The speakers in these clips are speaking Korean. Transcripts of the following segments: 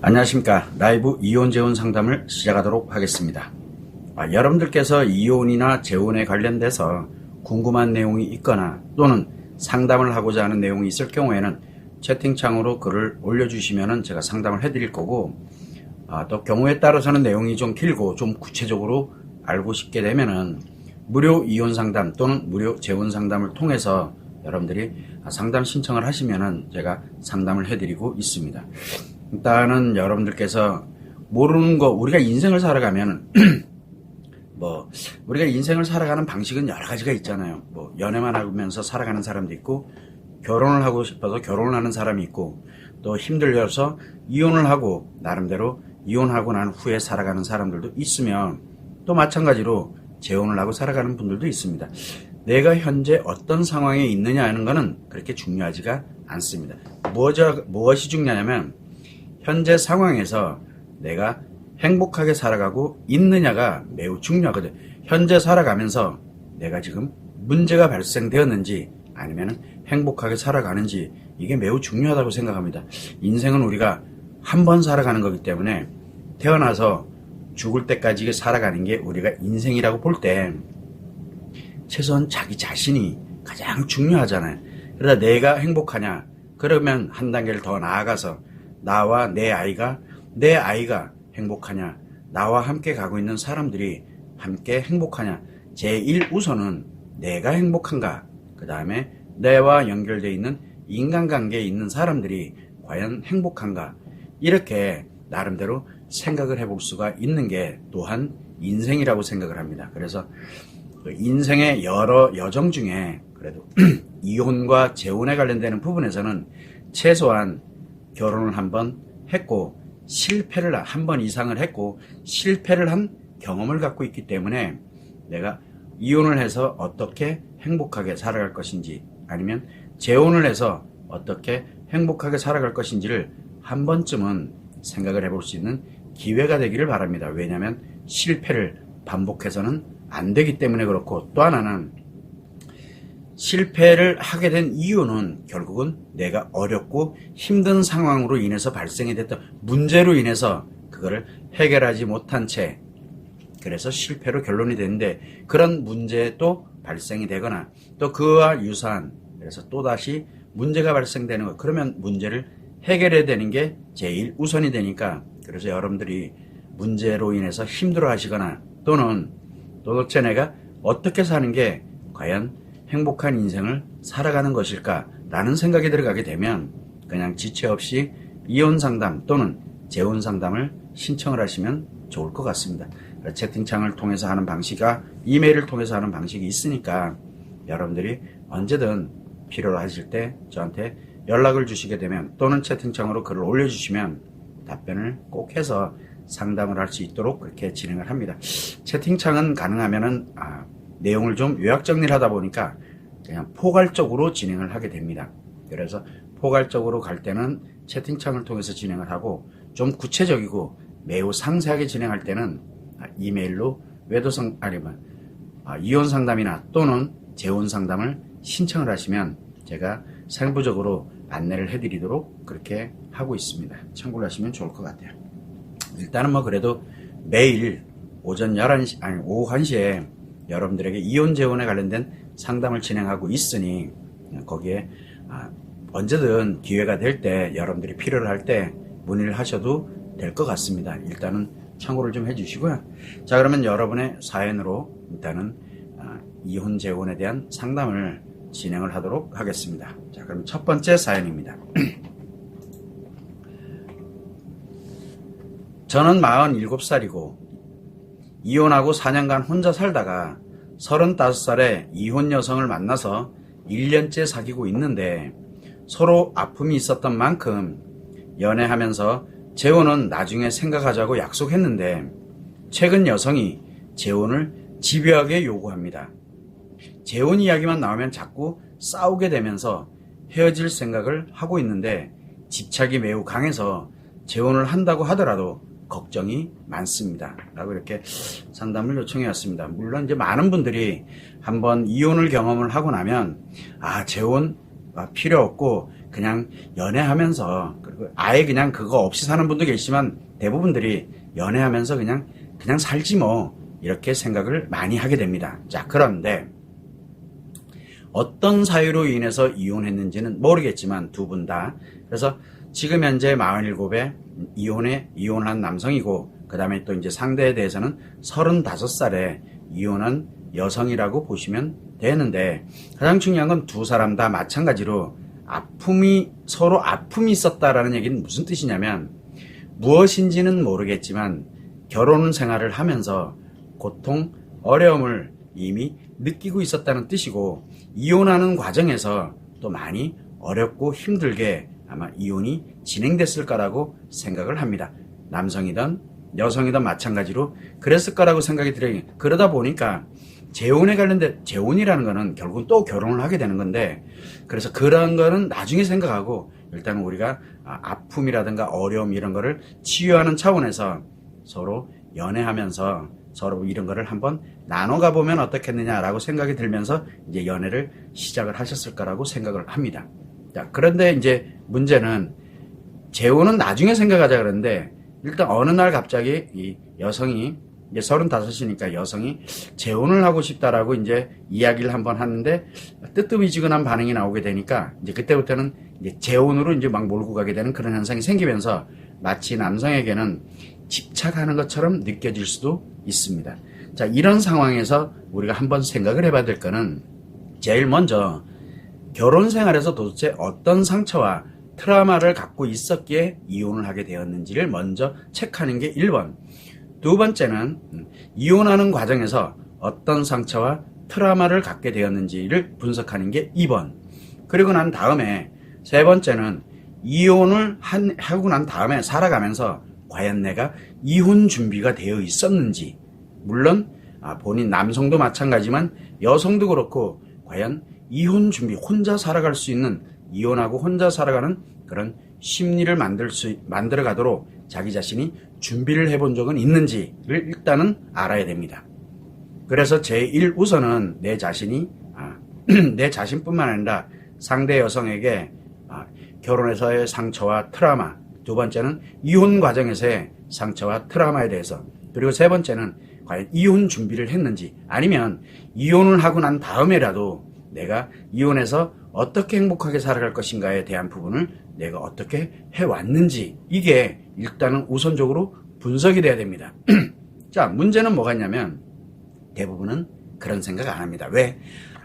안녕하십니까. 라이브 이혼 재혼 상담을 시작하도록 하겠습니다. 여러분들께서 이혼이나 재혼에 관련돼서 궁금한 내용이 있거나 또는 상담을 하고자 하는 내용이 있을 경우에는 채팅창으로 글을 올려주시면 제가 상담을 해드릴 거고, 또 경우에 따라서는 내용이 좀 길고 좀 구체적으로 알고 싶게 되면은 무료 이혼 상담 또는 무료 재혼 상담을 통해서 여러분들이 상담 신청을 하시면은 제가 상담을 해드리고 있습니다. 일단은 여러분들께서 모르는 거, 우리가 인생을 살아가면 우리가 인생을 살아가는 방식은 여러 가지가 있잖아요. 연애만 하면서 살아가는 사람도 있고, 결혼을 하고 싶어서 결혼을 하는 사람이 있고, 또 힘들어서 이혼을 하고 나름대로 이혼하고 난 후에 살아가는 사람들도 있으면, 또 마찬가지로 재혼을 하고 살아가는 분들도 있습니다. 내가 현재 어떤 상황에 있느냐 하는 것은 그렇게 중요하지가 않습니다. 무엇이 중요하냐면 현재 상황에서 내가 행복하게 살아가고 있느냐가 매우 중요하거든. 현재 살아가면서 내가 지금 문제가 발생되었는지 아니면 행복하게 살아가는지, 이게 매우 중요하다고 생각합니다. 인생은 우리가 한 번 살아가는 거기 때문에 태어나서 죽을 때까지 살아가는 게 우리가 인생이라고 볼 때 최소한 자기 자신이 가장 중요하잖아요. 그러다 내가 행복하냐, 그러면 한 단계를 더 나아가서 나와 내 아이가 행복하냐, 나와 함께 가고 있는 사람들이 함께 행복하냐, 제일 우선은 내가 행복한가, 그 다음에 내와 연결되어 있는 인간관계에 있는 사람들이 과연 행복한가, 이렇게 나름대로 생각을 해볼 수가 있는 게 또한 인생이라고 생각을 합니다. 그래서 인생의 여러 여정 중에 그래도 이혼과 재혼에 관련되는 부분에서는 최소한 결혼을 한번 했고 실패를 한 번 이상을 했고 실패를 한 경험을 갖고 있기 때문에 내가 이혼을 해서 어떻게 행복하게 살아갈 것인지, 아니면 재혼을 해서 어떻게 행복하게 살아갈 것인지를 한 번쯤은 생각을 해볼 수 있는 기회가 되기를 바랍니다. 왜냐하면 실패를 반복해서는 안 되기 때문에 그렇고, 또 하나는 실패를 하게 된 이유는 결국은 내가 어렵고 힘든 상황으로 인해서 발생이 됐던 문제로 인해서 그거를 해결하지 못한 채, 그래서 실패로 결론이 되는데, 그런 문제도 발생이 되거나 또 그와 유사한, 그래서 또다시 문제가 발생되는 것, 그러면 문제를 해결해야 되는 게 제일 우선이 되니까, 그래서 여러분들이 문제로 인해서 힘들어 하시거나 또는 도대체 내가 어떻게 사는 게 과연 행복한 인생을 살아가는 것일까 라는 생각이 들어가게 되면 그냥 지체 없이 이혼 상담 또는 재혼 상담을 신청을 하시면 좋을 것 같습니다. 채팅창을 통해서 하는 방식과 이메일을 통해서 하는 방식이 있으니까 여러분들이 언제든 필요로 하실 때 저한테 연락을 주시게 되면, 또는 채팅창으로 글을 올려주시면 답변을 꼭 해서 상담을 할 수 있도록 그렇게 진행을 합니다. 채팅창은 가능하면은 내용을 좀 요약 정리를 하다 보니까 그냥 포괄적으로 진행을 하게 됩니다. 그래서 포괄적으로 갈 때는 채팅창을 통해서 진행을 하고, 좀 구체적이고 매우 상세하게 진행할 때는 이메일로 이혼 상담이나 또는 재혼 상담을 신청을 하시면 제가 세부적으로 안내를 해드리도록 그렇게 하고 있습니다. 참고를 하시면 좋을 것 같아요. 일단은 그래도 매일 오후 1시에 여러분들에게 이혼 재혼에 관련된 상담을 진행하고 있으니 거기에 언제든 기회가 될 때 여러분들이 필요를 할 때 문의를 하셔도 될 것 같습니다. 일단은 참고를 좀 해주시고요. 자, 그러면 여러분의 사연으로 일단은 이혼 재혼에 대한 상담을 진행을 하도록 하겠습니다. 자, 그럼 첫 번째 사연입니다. 저는 47살이고 이혼하고 4년간 혼자 살다가 35살에 이혼 여성을 만나서 1년째 사귀고 있는데, 서로 아픔이 있었던 만큼 연애하면서 재혼은 나중에 생각하자고 약속했는데 최근 여성이 재혼을 집요하게 요구합니다. 재혼 이야기만 나오면 자꾸 싸우게 되면서 헤어질 생각을 하고 있는데 집착이 매우 강해서 재혼을 한다고 하더라도 걱정이 많습니다. 라고 이렇게 상담을 요청해 왔습니다. 물론 이제 많은 분들이 한번 이혼을 경험을 하고 나면 재혼 필요 없고 그냥 연애하면서, 그리고 아예 그냥 그거 없이 사는 분도 계시지만 대부분들이 연애하면서 그냥 살지 뭐, 이렇게 생각을 많이 하게 됩니다. 자, 그런데 어떤 사유로 인해서 이혼했는지는 모르겠지만 두 분 다. 그래서 지금 현재 47에 이혼한 남성이고, 그 다음에 또 이제 상대에 대해서는 35살에 이혼한 여성이라고 보시면 되는데, 가장 중요한 건 두 사람 다 마찬가지로 서로 아픔이 있었다라는 얘기는 무슨 뜻이냐면, 무엇인지는 모르겠지만 결혼 생활을 하면서 고통, 어려움을 이미 느끼고 있었다는 뜻이고, 이혼하는 과정에서 또 많이 어렵고 힘들게 아마 이혼이 진행됐을 거라고 생각을 합니다. 남성이든 여성이든 마찬가지로 그랬을 거라고 생각이 들어요. 그러다 보니까 재혼에 관련된, 재혼이라는 거는 결국은 또 결혼을 하게 되는 건데, 그래서 그런 거는 나중에 생각하고 일단 우리가 아픔이라든가 어려움 이런 거를 치유하는 차원에서 서로 연애하면서 서로 이런 거를 한번 나눠가 보면 어떻겠느냐라고 생각이 들면서 이제 연애를 시작을 하셨을 거라고 생각을 합니다. 자, 그런데 이제 문제는 재혼은 나중에 생각하자 그러는데, 일단 어느 날 갑자기 이 여성이 이제 35이니까 여성이 재혼을 하고 싶다라고 이제 이야기를 한번 하는데 뜨뜻미지근한 반응이 나오게 되니까 이제 그때부터는 이제 재혼으로 이제 막 몰고 가게 되는 그런 현상이 생기면서 마치 남성에게는 집착하는 것처럼 느껴질 수도 있습니다. 자, 이런 상황에서 우리가 한번 생각을 해봐야 될 거는, 제일 먼저 결혼 생활에서 도대체 어떤 상처와 트라우마를 갖고 있었기에 이혼을 하게 되었는지를 먼저 체크하는 게 1번. 두 번째는 이혼하는 과정에서 어떤 상처와 트라우마를 갖게 되었는지를 분석하는 게 2번. 그리고 난 다음에 세 번째는 이혼을 하고 난 다음에 살아가면서 과연 내가 이혼 준비가 되어 있었는지, 물론 본인 남성도 마찬가지지만 여성도 그렇고 과연 이혼 준비, 혼자 살아갈 수 있는, 이혼하고 혼자 살아가는 그런 심리를 만들어 가도록 자기 자신이 준비를 해본 적은 있는지를 일단은 알아야 됩니다. 그래서 제1우선은 내 자신이 내 자신뿐만 아니라 상대 여성에게 결혼에서의 상처와 트라우마, 두 번째는 이혼 과정에서의 상처와 트라우마에 대해서, 그리고 세 번째는 과연 이혼 준비를 했는지, 아니면 이혼을 하고 난 다음에라도 내가 이혼해서 어떻게 행복하게 살아갈 것인가에 대한 부분을 내가 어떻게 해왔는지, 이게 일단은 우선적으로 분석이 돼야 됩니다. 자, 문제는 뭐가 있냐면 대부분은 그런 생각 안 합니다. 왜?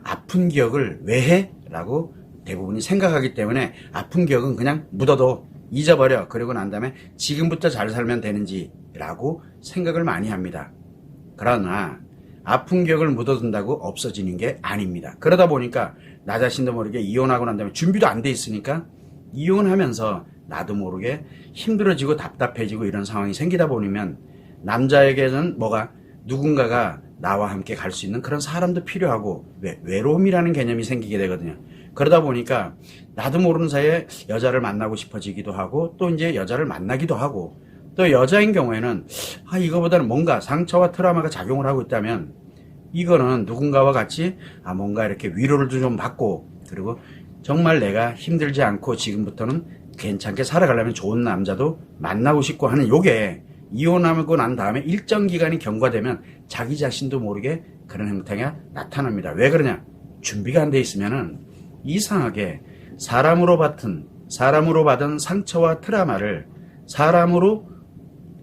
아픈 기억을 왜 해? 라고 대부분이 생각하기 때문에 아픈 기억은 그냥 묻어도 잊어버려. 그리고 난 다음에 지금부터 잘 살면 되는지 라고 생각을 많이 합니다. 그러나 아픈 기억을 묻어둔다고 없어지는 게 아닙니다. 그러다 보니까 나 자신도 모르게 이혼하고 난 다음에 준비도 안 돼 있으니까 이혼하면서 나도 모르게 힘들어지고 답답해지고 이런 상황이 생기다 보면, 남자에게는 누군가가 나와 함께 갈 수 있는 그런 사람도 필요하고, 외로움이라는 개념이 생기게 되거든요. 그러다 보니까 나도 모르는 사이에 여자를 만나고 싶어지기도 하고, 또 이제 여자를 만나기도 하고, 또 여자인 경우에는 이거보다는 뭔가 상처와 트라우마가 작용을 하고 있다면 이거는 누군가와 같이 뭔가 이렇게 위로를 좀 받고, 그리고 정말 내가 힘들지 않고 지금부터는 괜찮게 살아가려면 좋은 남자도 만나고 싶고 하는, 요게 이혼하고 난 다음에 일정 기간이 경과되면 자기 자신도 모르게 그런 행태가 나타납니다. 왜 그러냐? 준비가 안 돼 있으면은 이상하게 사람으로 받은 상처와 트라우마를 사람으로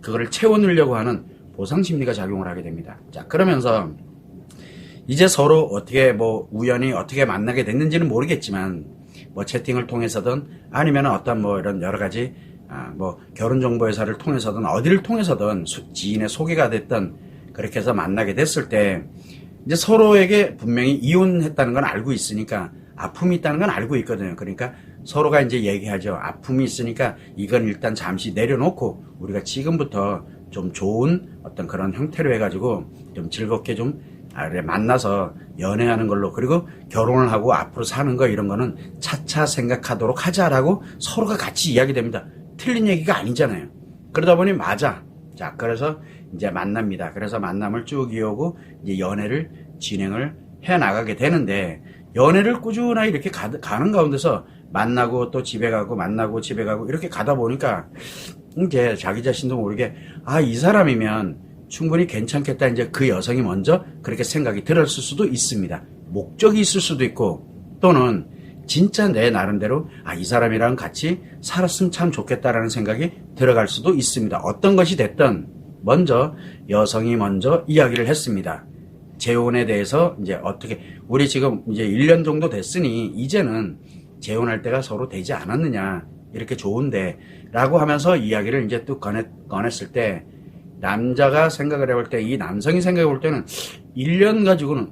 그거를 채워넣으려고 하는 보상심리가 작용을 하게 됩니다. 자, 그러면서 이제 서로 어떻게 우연히 어떻게 만나게 됐는지는 모르겠지만, 채팅을 통해서든 아니면 어떤 이런 여러 가지 결혼정보회사를 통해서든 어디를 통해서든 지인의 소개가 됐던, 그렇게 해서 만나게 됐을 때 이제 서로에게 분명히 이혼했다는 건 알고 있으니까 아픔이 있다는 건 알고 있거든요. 그러니까 서로가 이제 얘기하죠. 아픔이 있으니까 이건 일단 잠시 내려놓고 우리가 지금부터 좀 좋은 어떤 그런 형태로 해가지고 좀 즐겁게 좀 만나서 연애하는 걸로, 그리고 결혼을 하고 앞으로 사는 거 이런 거는 차차 생각하도록 하자라고 서로가 같이 이야기됩니다. 틀린 얘기가 아니잖아요. 그러다 보니 맞아. 자, 그래서 이제 만납니다. 그래서 만남을 쭉 이어오고 이제 연애를 진행을 해 나가게 되는데, 연애를 꾸준하게 이렇게 가는 가운데서 만나고 또 집에 가고 만나고 집에 가고 이렇게 가다 보니까 이제 자기 자신도 모르게 이 사람이면 충분히 괜찮겠다. 이제 그 여성이 먼저 그렇게 생각이 들었을 수도 있습니다. 목적이 있을 수도 있고 또는 진짜 내 나름대로 이 사람이랑 같이 살았으면 참 좋겠다라는 생각이 들어갈 수도 있습니다. 어떤 것이 됐든 먼저 여성이 먼저 이야기를 했습니다. 재혼에 대해서 이제 어떻게 우리 지금 이제 1년 정도 됐으니 이제는 재혼할 때가 서로 되지 않았느냐 이렇게 좋은데 라고 하면서 이야기를 이제 또 꺼냈을 때 남자가 생각을 해볼 때 이 남성이 생각해 볼 때는 1년 가지고는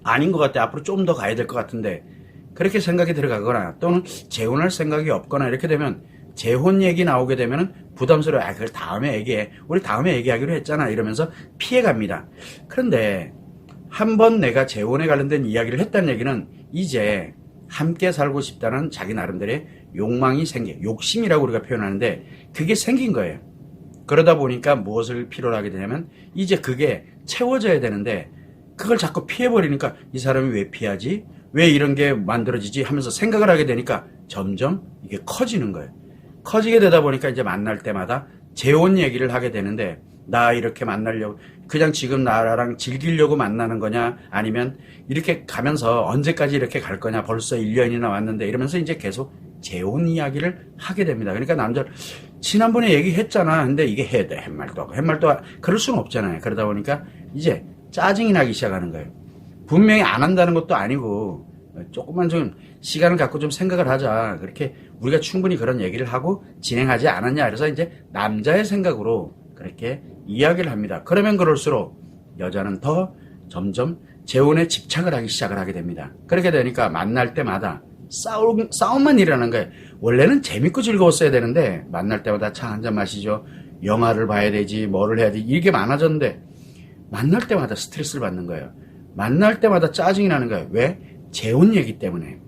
아닌 것 같아. 앞으로 좀 더 가야 될 것 같은데 그렇게 생각이 들어가거나 또는 재혼할 생각이 없거나 이렇게 되면 재혼 얘기 나오게 되면 부담스러워. 그걸 다음에 얘기해. 우리 다음에 얘기하기로 했잖아. 이러면서 피해갑니다. 그런데 한번 내가 재혼에 관련된 이야기를 했다는 얘기는 이제 함께 살고 싶다는 자기 나름대로의 욕망이 욕심이라고 우리가 표현하는데 그게 생긴 거예요. 그러다 보니까 무엇을 필요로 하게 되냐면 이제 그게 채워져야 되는데 그걸 자꾸 피해버리니까 이 사람이 왜 피하지? 왜 이런 게 만들어지지? 하면서 생각을 하게 되니까 점점 이게 커지는 거예요. 커지게 되다 보니까 이제 만날 때마다 재혼 얘기를 하게 되는데 나 이렇게 만나려고 그냥 지금 나랑 즐기려고 만나는 거냐 아니면 이렇게 가면서 언제까지 이렇게 갈 거냐 벌써 1년이나 왔는데 이러면서 이제 계속 재혼 이야기를 하게 됩니다. 그러니까 남자 지난번에 얘기했잖아. 근데 이게 해야 돼. 햇말도 그럴 수는 없잖아요. 그러다 보니까 이제 짜증이 나기 시작하는 거예요. 분명히 안 한다는 것도 아니고 조금만 좀 시간을 갖고 좀 생각을 하자. 그렇게 우리가 충분히 그런 얘기를 하고 진행하지 않았냐. 그래서 이제 남자의 생각으로 그렇게 이야기를 합니다. 그러면 그럴수록 여자는 더 점점 재혼에 집착을 하기 시작을 하게 됩니다. 그렇게 되니까 만날 때마다 싸움만 일어나는 거예요. 원래는 재밌고 즐거웠어야 되는데 만날 때마다 차 한잔 마시죠. 영화를 봐야 되지 뭐를 해야 되지 이게 많아졌는데 만날 때마다 스트레스를 받는 거예요. 만날 때마다 짜증이 나는 거예요. 왜? 재혼 얘기 때문에.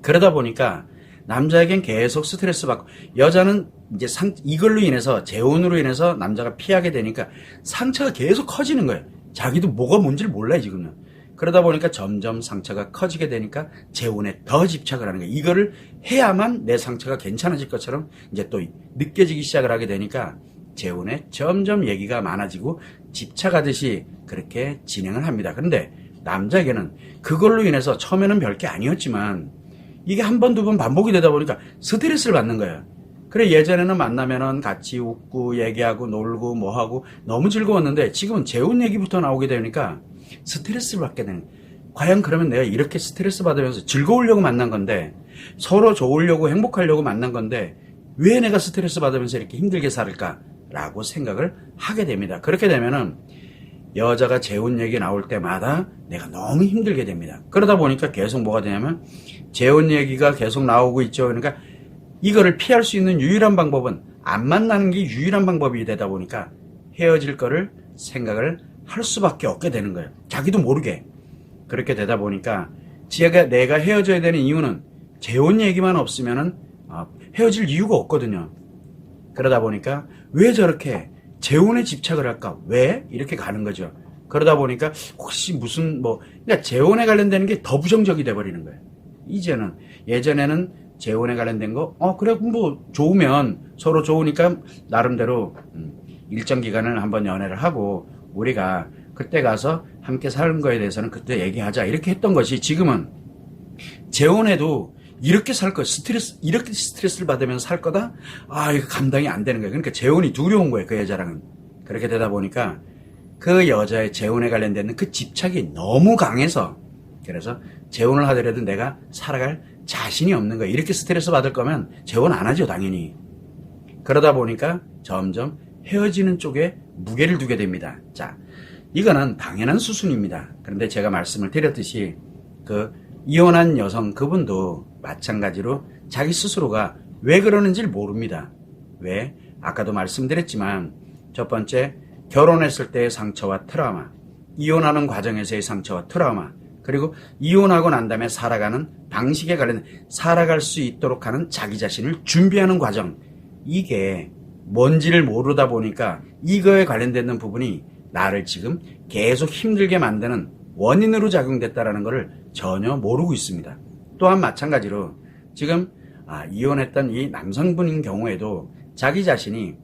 그러다 보니까 남자에겐 계속 스트레스 받고 여자는 이제 이걸로 인해서 재혼으로 인해서 남자가 피하게 되니까 상처가 계속 커지는 거예요. 자기도 뭐가 뭔지를 몰라요 지금은. 그러다 보니까 점점 상처가 커지게 되니까 재혼에 더 집착을 하는 거예요. 이거를 해야만 내 상처가 괜찮아질 것처럼 이제 또 느껴지기 시작을 하게 되니까 재혼에 점점 얘기가 많아지고 집착하듯이 그렇게 진행을 합니다. 그런데 남자에게는 그걸로 인해서 처음에는 별게 아니었지만 이게 한 번, 두 번 반복이 되다 보니까 스트레스를 받는 거예요. 그래 예전에는 만나면은 같이 웃고 얘기하고 놀고 뭐하고 너무 즐거웠는데 지금은 재혼 얘기부터 나오게 되니까 스트레스를 받게 되는 거예요. 과연 그러면 내가 이렇게 스트레스 받으면서 즐거우려고 만난 건데 서로 좋으려고 행복하려고 만난 건데 왜 내가 스트레스 받으면서 이렇게 힘들게 살을까? 라고 생각을 하게 됩니다. 그렇게 되면은 여자가 재혼 얘기 나올 때마다 내가 너무 힘들게 됩니다. 그러다 보니까 계속 뭐가 되냐면 재혼 얘기가 계속 나오고 있죠. 그러니까 이거를 피할 수 있는 유일한 방법은 안 만나는 게 유일한 방법이 되다 보니까 헤어질 거를 생각을 할 수밖에 없게 되는 거예요. 자기도 모르게. 그렇게 되다 보니까 내가 헤어져야 되는 이유는 재혼 얘기만 없으면은 헤어질 이유가 없거든요. 그러다 보니까 왜 저렇게 재혼에 집착을 할까? 왜? 이렇게 가는 거죠. 그러다 보니까 혹시 그러니까 재혼에 관련되는 게 더 부정적이 돼버리는 거예요. 이제는, 예전에는 재혼에 관련된 거, 그래, 좋으면 서로 좋으니까 나름대로 일정 기간을 한번 연애를 하고 우리가 그때 가서 함께 사는 거에 대해서는 그때 얘기하자. 이렇게 했던 것이 지금은 재혼해도 이렇게 살 거야. 이렇게 스트레스를 받으면서 살 거다? 이거 감당이 안 되는 거예요. 그러니까 재혼이 두려운 거예요. 그 여자랑은. 그렇게 되다 보니까 그 여자의 재혼에 관련된 그 집착이 너무 강해서 그래서 재혼을 하더라도 내가 살아갈 자신이 없는 거예요. 이렇게 스트레스 받을 거면 재혼 안 하죠, 당연히. 그러다 보니까 점점 헤어지는 쪽에 무게를 두게 됩니다. 자, 이거는 당연한 수순입니다. 그런데 제가 말씀을 드렸듯이 이혼한 여성 그분도 마찬가지로 자기 스스로가 왜 그러는지를 모릅니다. 왜? 아까도 말씀드렸지만 첫 번째 결혼했을 때의 상처와 트라우마, 이혼하는 과정에서의 상처와 트라우마, 그리고 이혼하고 난 다음에 살아가는 방식에 관련 살아갈 수 있도록 하는 자기 자신을 준비하는 과정, 이게 뭔지를 모르다 보니까 이거에 관련되는 부분이 나를 지금 계속 힘들게 만드는 원인으로 작용됐다는 것을 전혀 모르고 있습니다. 또한 마찬가지로 지금 이혼했던 이 남성분인 경우에도 자기 자신이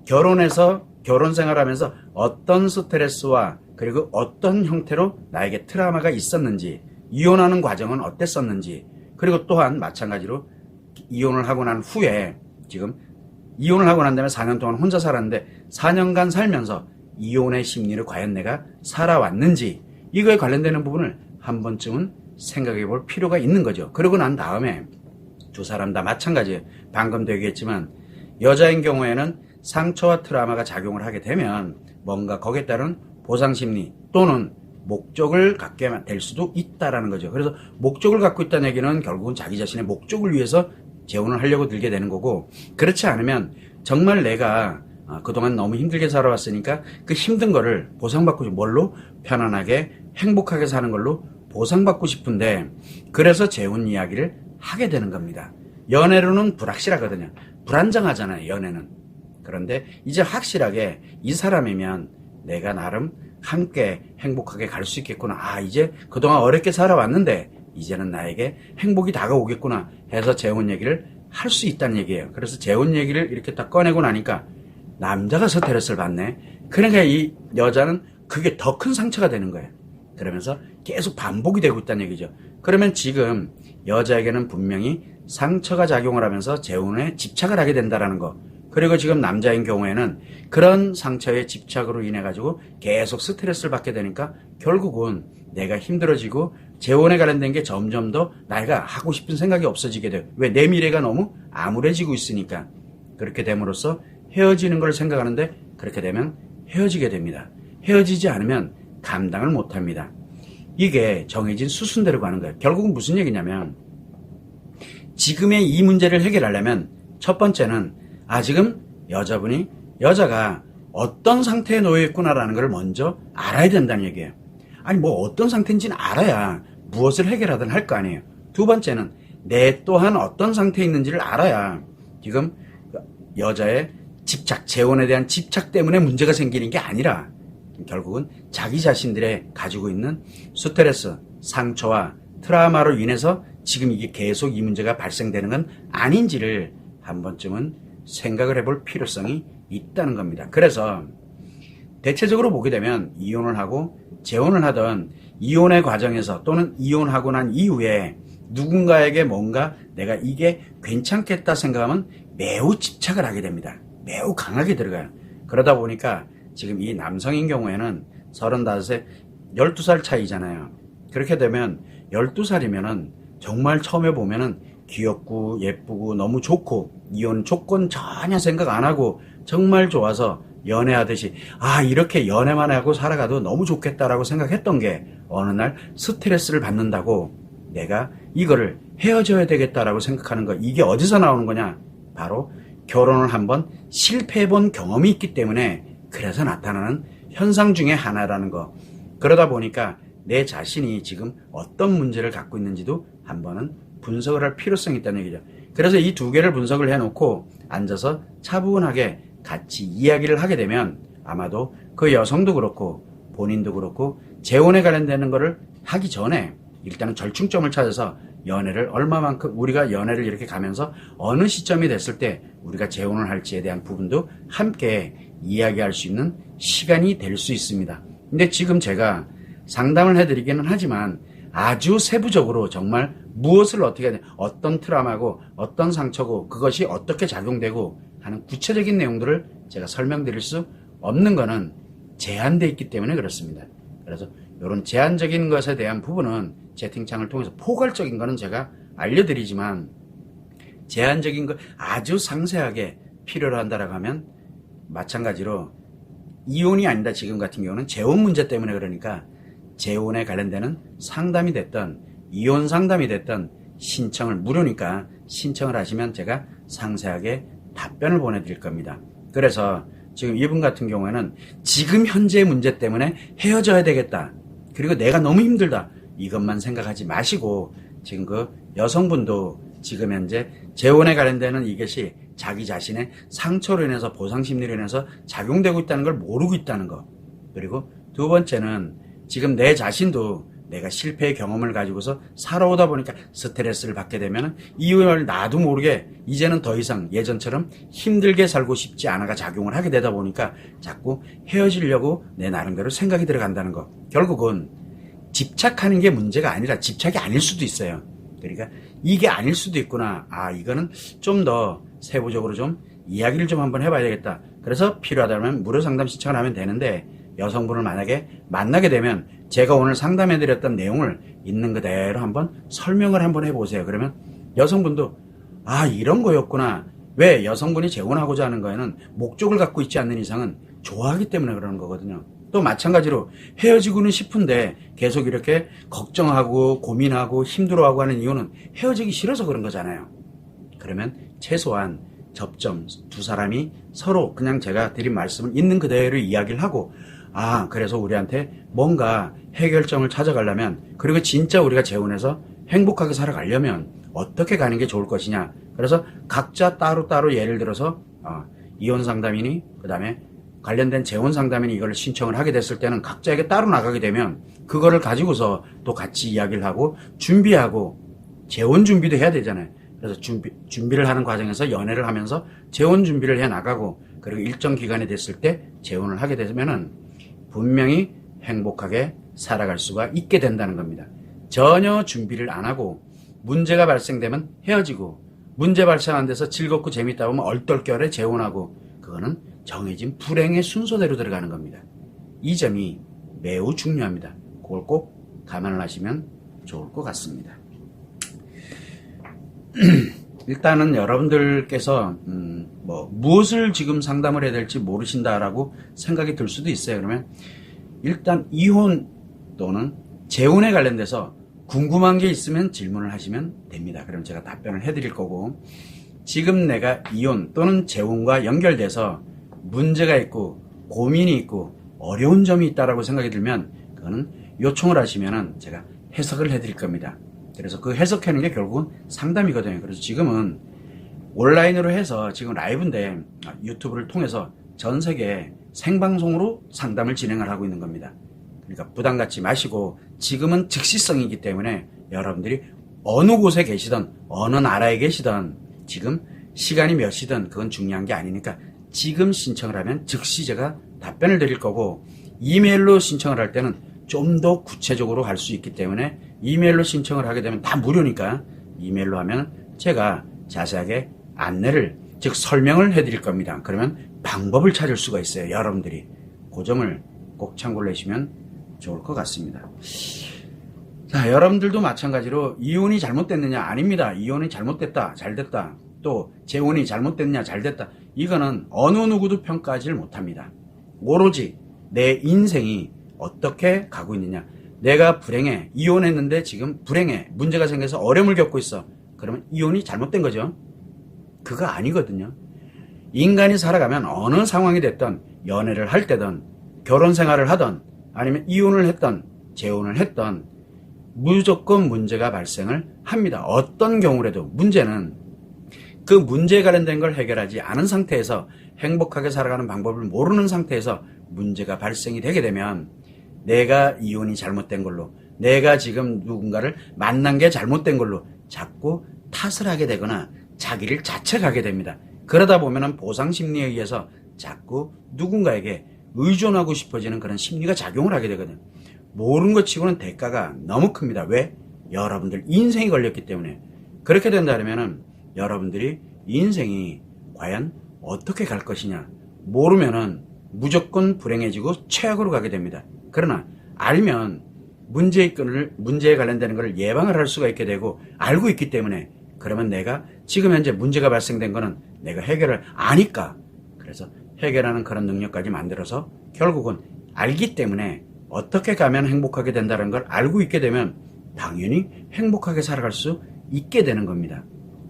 결혼해서 결혼 생활하면서 어떤 스트레스와 그리고 어떤 형태로 나에게 트라우마가 있었는지, 이혼하는 과정은 어땠었는지, 그리고 또한 마찬가지로 이혼을 하고 난 후에 지금 이혼을 하고 난 다음에 4년 동안 혼자 살았는데 4년간 살면서 이혼의 심리를 과연 내가 살아왔는지, 이거에 관련되는 부분을 한 번쯤은 생각해 볼 필요가 있는 거죠. 그러고 난 다음에 두 사람 다 마찬가지예요. 방금도 얘기했지만 여자인 경우에는 상처와 트라우마가 작용을 하게 되면 뭔가 거기에 따른 보상심리 또는 목적을 갖게 될 수도 있다라는 거죠. 그래서 목적을 갖고 있다는 얘기는 결국은 자기 자신의 목적을 위해서 재혼을 하려고 들게 되는 거고, 그렇지 않으면 정말 내가 그동안 너무 힘들게 살아왔으니까 그 힘든 거를 보상받고 뭘로? 편안하게 행복하게 사는 걸로 보상받고 싶은데, 그래서 재혼 이야기를 하게 되는 겁니다. 연애로는 불확실하거든요. 불안정하잖아요, 연애는. 그런데 이제 확실하게 이 사람이면 내가 나름 함께 행복하게 갈 수 있겠구나. 이제 그동안 어렵게 살아왔는데 이제는 나에게 행복이 다가오겠구나 해서 재혼 얘기를 할 수 있다는 얘기예요. 그래서 재혼 얘기를 이렇게 딱 꺼내고 나니까 남자가 스트레스를 받네. 그러니까 이 여자는 그게 더 큰 상처가 되는 거예요. 그러면서 계속 반복이 되고 있다는 얘기죠. 그러면 지금 여자에게는 분명히 상처가 작용을 하면서 재혼에 집착을 하게 된다는 거. 그리고 지금 남자인 경우에는 그런 상처의 집착으로 인해 가지고 계속 스트레스를 받게 되니까 결국은 내가 힘들어지고 재혼에 관련된 게 점점 더 내가 하고 싶은 생각이 없어지게 돼요. 왜? 내 미래가 너무 암울해지고 있으니까. 그렇게 됨으로써 헤어지는 걸 생각하는데 그렇게 되면 헤어지게 됩니다. 헤어지지 않으면 감당을 못합니다. 이게 정해진 수순대로 가는 거예요. 결국은 무슨 얘기냐면 지금의 이 문제를 해결하려면 첫 번째는 지금 여자가 어떤 상태에 놓여 있구나라는 걸 먼저 알아야 된다는 얘기예요. 어떤 상태인지는 알아야 무엇을 해결하든 할 거 아니에요. 두 번째는 내 또한 어떤 상태에 있는지를 알아야 지금 여자의 집착, 재혼에 대한 집착 때문에 문제가 생기는 게 아니라 결국은 자기 자신들의 가지고 있는 스트레스, 상처와 트라우마로 인해서 지금 이게 계속 이 문제가 발생되는 건 아닌지를 한 번쯤은 생각을 해볼 필요성이 있다는 겁니다. 그래서 대체적으로 보게 되면 이혼을 하고 재혼을 하던 이혼의 과정에서 또는 이혼하고 난 이후에 누군가에게 뭔가 내가 이게 괜찮겠다 생각하면 매우 집착을 하게 됩니다. 매우 강하게 들어가요. 그러다 보니까 지금 이 남성인 경우에는 35세, 12살 차이잖아요. 그렇게 되면 12살이면은 정말 처음에 보면은 귀엽고 예쁘고 너무 좋고 이혼 조건 전혀 생각 안 하고 정말 좋아서 연애하듯이 이렇게 연애만 하고 살아가도 너무 좋겠다라고 생각했던 게 어느 날 스트레스를 받는다고 내가 이거를 헤어져야 되겠다라고 생각하는 거, 이게 어디서 나오는 거냐? 바로 결혼을 한번 실패해본 경험이 있기 때문에 그래서 나타나는 현상 중에 하나라는 거. 그러다 보니까 내 자신이 지금 어떤 문제를 갖고 있는지도 한번은 분석을 할 필요성이 있다는 얘기죠. 그래서 이 두 개를 분석을 해놓고 앉아서 차분하게 같이 이야기를 하게 되면 아마도 그 여성도 그렇고 본인도 그렇고 재혼에 관련되는 거를 하기 전에 일단은 절충점을 찾아서 연애를 얼마만큼 우리가 연애를 이렇게 가면서 어느 시점이 됐을 때 우리가 재혼을 할지에 대한 부분도 함께 이야기할 수 있는 시간이 될 수 있습니다. 근데 지금 제가 상담을 해드리기는 하지만 아주 세부적으로 정말 무엇을 어떻게 해야 돼, 어떤 트라우마고 어떤 상처고 그것이 어떻게 작용되고 하는 구체적인 내용들을 제가 설명드릴 수 없는 거는 제한되어 있기 때문에 그렇습니다. 그래서 이런 제한적인 것에 대한 부분은 채팅창을 통해서 포괄적인 거는 제가 알려드리지만 제한적인 거 아주 상세하게 필요로 한다라고 하면 마찬가지로 이혼이 아니다. 지금 같은 경우는 재혼 문제 때문에 그러니까 재혼에 관련되는 상담이 됐던 이혼 상담이 됐던 신청을 무료니까 신청을 하시면 제가 상세하게 답변을 보내드릴 겁니다. 그래서 지금 이분 같은 경우에는 지금 현재의 문제 때문에 헤어져야 되겠다. 그리고 내가 너무 힘들다. 이것만 생각하지 마시고 지금 그 여성분도 지금 현재 재혼에 관련되는 이것이 자기 자신의 상처로 인해서 보상심리로 인해서 작용되고 있다는 걸 모르고 있다는 거. 그리고 두 번째는 지금 내 자신도 내가 실패의 경험을 가지고서 살아오다 보니까 스트레스를 받게 되면 이혼을 나도 모르게 이제는 더 이상 예전처럼 힘들게 살고 싶지 않아가 작용을 하게 되다 보니까 자꾸 헤어지려고 내 나름대로 생각이 들어간다는 거. 결국은 집착하는 게 문제가 아니라 집착이 아닐 수도 있어요. 그러니까 이게 아닐 수도 있구나. 이거는 좀 더 세부적으로 좀 이야기를 좀 한번 해봐야 되겠다. 그래서 필요하다면 무료 상담 신청을 하면 되는데, 여성분을 만약에 만나게 되면 제가 오늘 상담해드렸던 내용을 있는 그대로 한번 설명을 한번 해보세요. 그러면 여성분도 이런 거였구나. 왜 여성분이 재혼하고자 하는 거에는 목적을 갖고 있지 않는 이상은 좋아하기 때문에 그러는 거거든요. 또 마찬가지로 헤어지고는 싶은데 계속 이렇게 걱정하고 고민하고 힘들어하고 하는 이유는 헤어지기 싫어서 그런 거잖아요. 그러면 최소한 접점, 두 사람이 서로 그냥 제가 드린 말씀을 있는 그대로 이야기를 하고, 그래서 우리한테 뭔가 해결점을 찾아가려면, 그리고 진짜 우리가 재혼해서 행복하게 살아가려면 어떻게 가는 게 좋을 것이냐. 그래서 각자 따로따로 예를 들어서 이혼 상담이니 그 다음에 관련된 재혼 상담이니 이걸 신청을 하게 됐을 때는 각자에게 따로 나가게 되면 그거를 가지고서 또 같이 이야기를 하고 준비하고, 재혼 준비도 해야 되잖아요. 그래서 준비를 하는 과정에서 연애를 하면서 재혼 준비를 해 나가고, 그리고 일정 기간이 됐을 때 재혼을 하게 되면은 분명히 행복하게 살아갈 수가 있게 된다는 겁니다. 전혀 준비를 안 하고 문제가 발생되면 헤어지고, 문제 발생 안 돼서 즐겁고 재밌다 보면 얼떨결에 재혼하고, 그거는 정해진 불행의 순서대로 들어가는 겁니다. 이 점이 매우 중요합니다. 그걸 꼭 감안을 하시면 좋을 것 같습니다. 일단은 여러분들께서 무엇을 지금 상담을 해야 될지 모르신다라고 생각이 들 수도 있어요. 그러면 일단 이혼 또는 재혼에 관련돼서 궁금한 게 있으면 질문을 하시면 됩니다. 그럼 제가 답변을 해드릴 거고, 지금 내가 이혼 또는 재혼과 연결돼서 문제가 있고 고민이 있고 어려운 점이 있다라고 생각이 들면 그거는 요청을 하시면은 제가 해석을 해드릴 겁니다. 그래서 그 해석하는 게 결국은 상담이거든요. 그래서 지금은 온라인으로 해서 지금 라이브인데 유튜브를 통해서 전 세계 생방송으로 상담을 진행을 하고 있는 겁니다. 그러니까 부담 갖지 마시고, 지금은 즉시성이기 때문에 여러분들이 어느 곳에 계시든 어느 나라에 계시든 지금 시간이 몇 시든 그건 중요한 게 아니니까 지금 신청을 하면 즉시 제가 답변을 드릴 거고, 이메일로 신청을 할 때는 좀 더 구체적으로 할 수 있기 때문에 이메일로 신청을 하게 되면 다 무료니까 이메일로 하면 제가 자세하게 안내를, 즉 설명을 해드릴 겁니다. 그러면 방법을 찾을 수가 있어요. 여러분들이 그 점을 꼭 참고를 해주시면 좋을 것 같습니다. 자, 여러분들도 마찬가지로 이혼이 잘못됐느냐? 아닙니다. 이혼이 잘못됐다, 잘됐다, 또 재혼이 잘못됐냐, 잘됐다, 이거는 어느 누구도 평가하지를 못합니다. 오로지 내 인생이 어떻게 가고 있느냐. 내가 불행해, 이혼했는데 지금 불행해, 문제가 생겨서 어려움을 겪고 있어. 그러면 이혼이 잘못된 거죠? 그거 아니거든요. 인간이 살아가면 어느 상황이 됐든, 연애를 할 때든 결혼 생활을 하든 아니면 이혼을 했든 재혼을 했든 무조건 문제가 발생을 합니다. 어떤 경우라도. 문제는 그 문제에 관련된 걸 해결하지 않은 상태에서, 행복하게 살아가는 방법을 모르는 상태에서 문제가 발생이 되게 되면 내가 이혼이 잘못된 걸로, 내가 지금 누군가를 만난 게 잘못된 걸로 자꾸 탓을 하게 되거나 자기를 자책하게 됩니다. 그러다 보면은 보상심리에 의해서 자꾸 누군가에게 의존하고 싶어지는 그런 심리가 작용을 하게 되거든요. 모르는 것 치고는 대가가 너무 큽니다. 왜? 여러분들 인생이 걸렸기 때문에. 그렇게 된다면은 여러분들이 인생이 과연 어떻게 갈 것이냐, 모르면은 무조건 불행해지고 최악으로 가게 됩니다. 그러나 알면 문제에 관련되는 것을 예방을 할 수가 있게 되고, 알고 있기 때문에, 그러면 내가 지금 현재 문제가 발생된 거는 내가 해결을 아니까, 그래서 해결하는 그런 능력까지 만들어서 결국은 알기 때문에 어떻게 가면 행복하게 된다는 걸 알고 있게 되면 당연히 행복하게 살아갈 수 있게 되는 겁니다.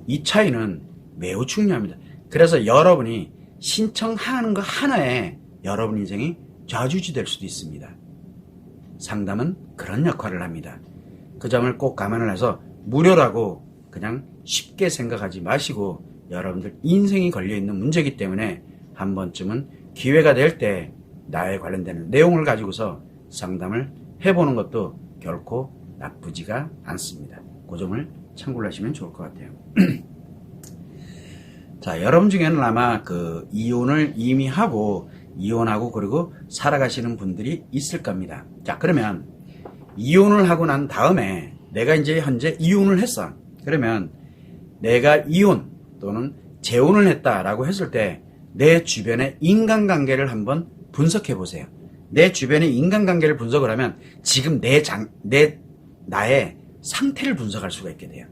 이 차이는 매우 중요합니다. 그래서 여러분이 신청하는 거 하나에 여러분 인생이 좌지우지 될 수도 있습니다. 상담은 그런 역할을 합니다. 그 점을 꼭 감안을 해서 무료라고 그냥 쉽게 생각하지 마시고, 여러분들 인생이 걸려있는 문제이기 때문에 한 번쯤은 기회가 될 때 나에 관련되는 내용을 가지고서 상담을 해보는 것도 결코 나쁘지가 않습니다. 그 점을 참고를 하시면 좋을 것 같아요. 자, 여러분 중에는 아마 그 이혼을 이미 하고 이혼하고 그리고 살아가시는 분들이 있을 겁니다. 자, 그러면 이혼을 하고 난 다음에 내가 이제 현재 이혼을 했어. 그러면 내가 이혼 또는 재혼을 했다라고 했을 때 내 주변의 인간관계를 한번 분석해 보세요. 내 주변의 인간관계를 분석을 하면 지금 나의 상태를 분석할 수가 있게 돼요.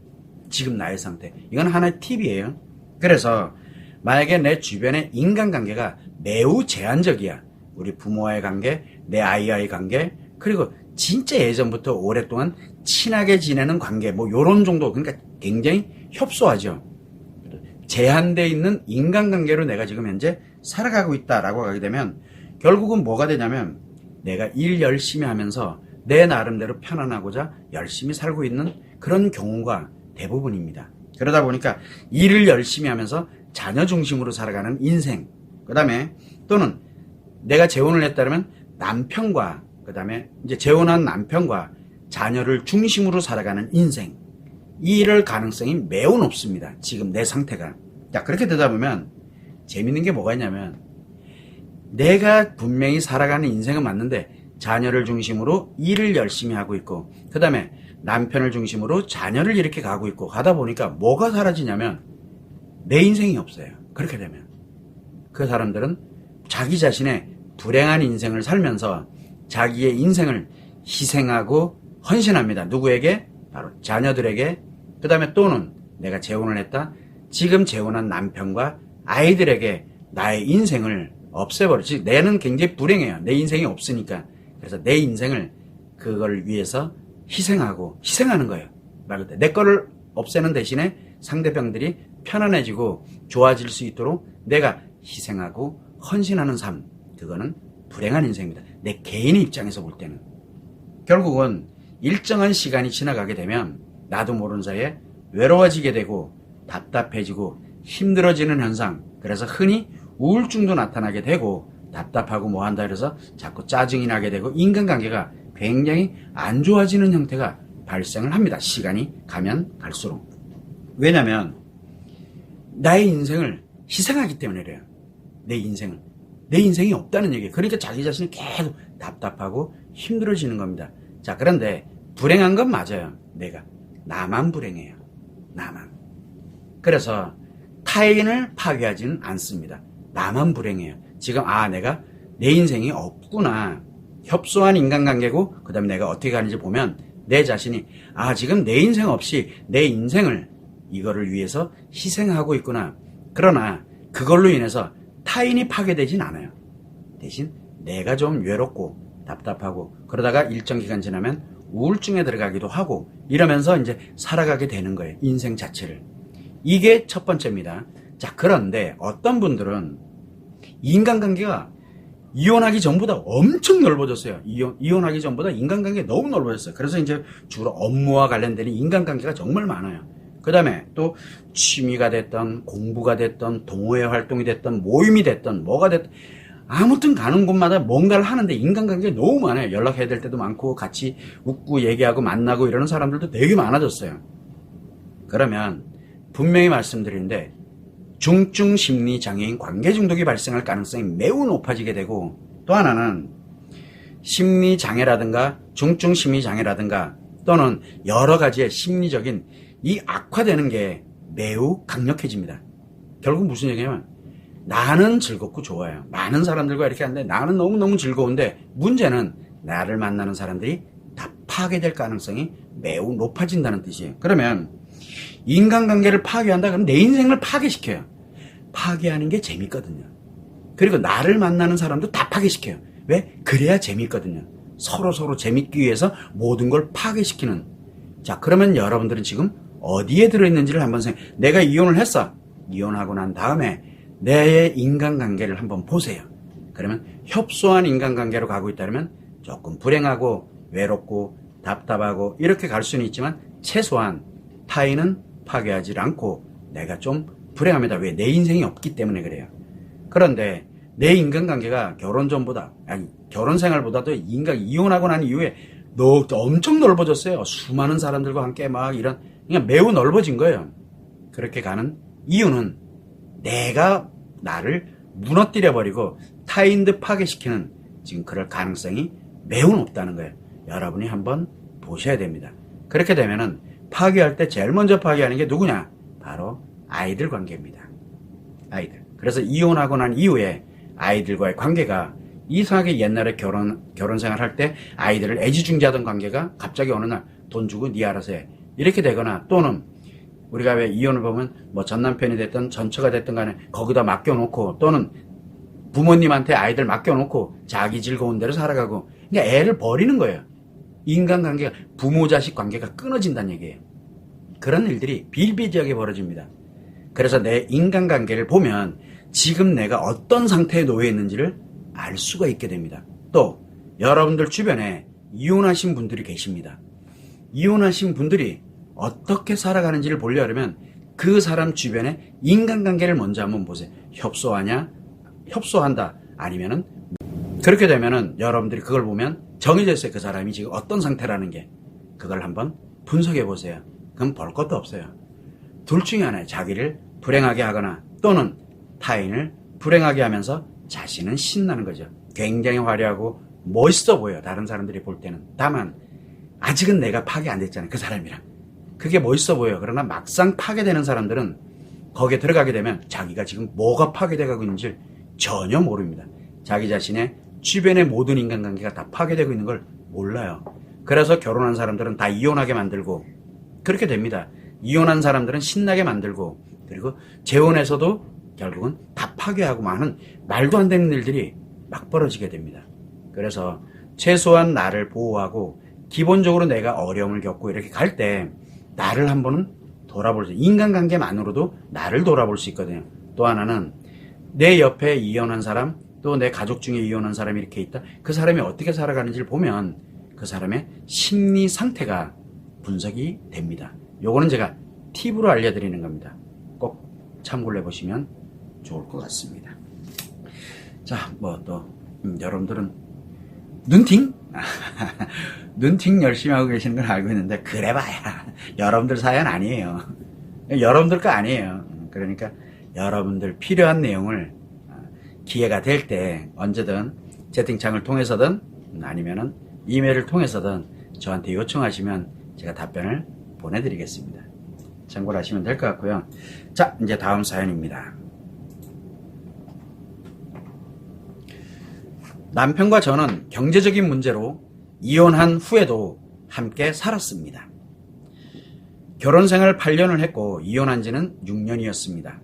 지금 나의 상태. 이건 하나의 팁이에요. 그래서 만약에 내 주변의 인간관계가 매우 제한적이야. 우리 부모와의 관계, 내 아이와의 관계, 그리고 진짜 예전부터 오랫동안 친하게 지내는 관계, 뭐 요런 정도. 그러니까 굉장히 협소하죠. 제한되어 있는 인간관계로 내가 지금 현재 살아가고 있다라고 하게 되면 결국은 뭐가 되냐면 내가 일 열심히 하면서 내 나름대로 편안하고자 열심히 살고 있는 그런 경우가 대부분입니다. 그러다 보니까 일을 열심히 하면서 자녀 중심으로 살아가는 인생, 그 다음에 또는 내가 재혼을 했다면 남편과 그 다음에 이제 재혼한 남편과 자녀를 중심으로 살아가는 인생, 이럴 가능성이 매우 높습니다. 지금 내 상태가. 자, 그렇게 되다 보면 재밌는 게 뭐가 있냐면 내가 분명히 살아가는 인생은 맞는데 자녀를 중심으로 일을 열심히 하고 있고 그 다음에 남편을 중심으로 자녀를 이렇게 가고 있고 하다 보니까 뭐가 사라지냐면 내 인생이 없어요. 그렇게 되면 그 사람들은 자기 자신의 불행한 인생을 살면서 자기의 인생을 희생하고 헌신합니다. 누구에게? 바로 자녀들에게, 그 다음에 또는 내가 재혼을 했다. 지금 재혼한 남편과 아이들에게 나의 인생을 없애버리지. 내는 굉장히 불행해요. 내 인생이 없으니까. 그래서 내 인생을 그걸 위해서 희생하는 거예요. 말 그대로 내 거를 없애는 대신에 상대방들이 편안해지고 좋아질 수 있도록 내가 희생하고 헌신하는 삶. 그거는 불행한 인생입니다. 내 개인의 입장에서 볼 때는. 결국은 일정한 시간이 지나가게 되면 나도 모르는 사이에 외로워지게 되고 답답해지고 힘들어지는 현상, 그래서 흔히 우울증도 나타나게 되고 답답하고 뭐한다 그래서 자꾸 짜증이 나게 되고 인간관계가 굉장히 안 좋아지는 형태가 발생을 합니다. 시간이 가면 갈수록. 왜냐면 나의 인생을 희생하기 때문에 그래요. 내 인생이 없다는 얘기예요. 그러니까 자기 자신이 계속 답답하고 힘들어지는 겁니다. 자, 그런데 불행한 건 맞아요. 나만 불행해요. 나만. 그래서 타인을 파괴하지는 않습니다. 나만 불행해요. 지금 내가 내 인생이 없구나. 협소한 인간관계고 그 다음에 내가 어떻게 가는지 보면 내 자신이 지금 내 인생 없이 내 인생을 이거를 위해서 희생하고 있구나. 그러나 그걸로 인해서 타인이 파괴되진 않아요. 대신 내가 좀 외롭고 답답하고 그러다가 일정 기간 지나면 우울증에 들어가기도 하고 이러면서 이제 살아가게 되는 거예요. 인생 자체를. 이게 첫 번째입니다. 자, 그런데 어떤 분들은 인간관계가 이혼하기 전보다 엄청 넓어졌어요. 이혼하기 전보다 인간관계가 너무 넓어졌어요. 그래서 이제 주로 업무와 관련된 인간관계가 정말 많아요. 그 다음에 또 취미가 됐던 공부가 됐던 동호회 활동이 됐던 모임이 됐던 뭐가 됐던 아무튼 가는 곳마다 뭔가를 하는데 인간관계가 너무 많아요. 연락해야 될 때도 많고 같이 웃고 얘기하고 만나고 이러는 사람들도 되게 많아졌어요. 그러면 분명히 말씀드리는데 중증 심리 장애인 관계 중독이 발생할 가능성이 매우 높아지게 되고 또 하나는 심리 장애라든가 중증 심리 장애라든가 또는 여러 가지의 심리적인 이 악화되는 게 매우 강력해집니다. 결국 무슨 얘기냐면 나는 즐겁고 좋아요. 많은 사람들과 이렇게 하는데 나는 너무너무 즐거운데 문제는 나를 만나는 사람들이 다 파괴될 가능성이 매우 높아진다는 뜻이에요. 그러면 인간관계를 파괴한다 그러면 내 인생을 파괴시켜요. 파괴하는 게 재밌거든요. 그리고 나를 만나는 사람도 다 파괴시켜요. 왜? 그래야 재밌거든요. 서로 재밌기 위해서 모든 걸 파괴시키는. 자, 그러면 여러분들은 지금 어디에 들어있는지를 한번 내가 이혼을 했어. 이혼하고 난 다음에 내 인간관계를 한번 보세요. 그러면 협소한 인간관계로 가고 있다면 조금 불행하고 외롭고 답답하고 이렇게 갈 수는 있지만 최소한 타인은 파괴하지 않고 내가 좀 불행합니다. 왜? 내 인생이 없기 때문에 그래요. 그런데 내 인간관계가 결혼 생활보다도 이혼하고 난 이후에 엄청 넓어졌어요. 수많은 사람들과 함께 막 이런, 그냥 매우 넓어진 거예요. 그렇게 가는 이유는 내가 나를 무너뜨려버리고 타인들 파괴시키는 지금 그럴 가능성이 매우 높다는 거예요. 여러분이 한번 보셔야 됩니다. 그렇게 되면은 파괴할 때 제일 먼저 파괴하는 게 누구냐? 바로 아이들 관계입니다. 아이들. 그래서 이혼하고 난 이후에 아이들과의 관계가 이상하게 옛날에 결혼 생활 할 때 아이들을 애지중지하던 관계가 갑자기 어느 날 돈 주고 니 알아서 해. 이렇게 되거나 또는 우리가 왜 이혼을 보면 뭐 전남편이 됐든 전처가 됐든 간에 거기다 맡겨놓고 또는 부모님한테 아이들 맡겨놓고 자기 즐거운 대로 살아가고 그러니까 애를 버리는 거예요. 인간관계가 부모 자식 관계가 끊어진다는 얘기예요. 그런 일들이 비일비재하게 벌어집니다. 그래서 내 인간관계를 보면 지금 내가 어떤 상태에 놓여 있는지를 알 수가 있게 됩니다. 또 여러분들 주변에 이혼하신 분들이 계십니다. 이혼하신 분들이 어떻게 살아가는지를 보려면 그 사람 주변에 인간관계를 먼저 한번 보세요. 협소하냐? 협소한다. 아니면은 그렇게 되면은 여러분들이 그걸 보면 정해져 있어요. 그 사람이 지금 어떤 상태라는 게. 그걸 한번 분석해 보세요. 그럼 볼 것도 없어요. 둘 중에 하나예요. 자기를 불행하게 하거나 또는 타인을 불행하게 하면서 자신은 신나는 거죠. 굉장히 화려하고 멋있어 보여요. 다른 사람들이 볼 때는. 다만 아직은 내가 파괴 안 됐잖아요. 그 사람이랑. 그게 멋있어 보여요. 그러나 막상 파괴되는 사람들은 거기에 들어가게 되면 자기가 지금 뭐가 파괴되고 있는지 전혀 모릅니다. 자기 자신의 주변의 모든 인간관계가 다 파괴되고 있는 걸 몰라요. 그래서 결혼한 사람들은 다 이혼하게 만들고 그렇게 됩니다. 이혼한 사람들은 신나게 만들고 그리고 재혼에서도 결국은 다 파괴하고 많은 말도 안 되는 일들이 막 벌어지게 됩니다. 그래서 최소한 나를 보호하고 기본적으로 내가 어려움을 겪고 이렇게 갈 때 나를 한 번은 돌아볼 수 있어요. 인간관계만으로도 나를 돌아볼 수 있거든요. 또 하나는 내 옆에 이혼한 사람 또 내 가족 중에 이혼한 사람이 이렇게 있다. 그 사람이 어떻게 살아가는지를 보면 그 사람의 심리 상태가 분석이 됩니다. 요거는 제가 팁으로 알려드리는 겁니다. 꼭 참고를 해보시면 좋을 것 같습니다. 자, 뭐 또 여러분들은 눈팅? 눈팅 열심히 하고 계시는 걸 알고 있는데 그래봐야 여러분들 사연 아니에요. 여러분들 거 아니에요. 그러니까 여러분들 필요한 내용을 기회가 될 때 언제든 채팅창을 통해서든 아니면은 이메일을 통해서든 저한테 요청하시면 제가 답변을 보내드리겠습니다. 참고를 하시면 될 것 같고요. 자, 이제 다음 사연입니다. 남편과 저는 경제적인 문제로 이혼한 후에도 함께 살았습니다. 결혼생활 8년을 했고 이혼한 지는 6년이었습니다.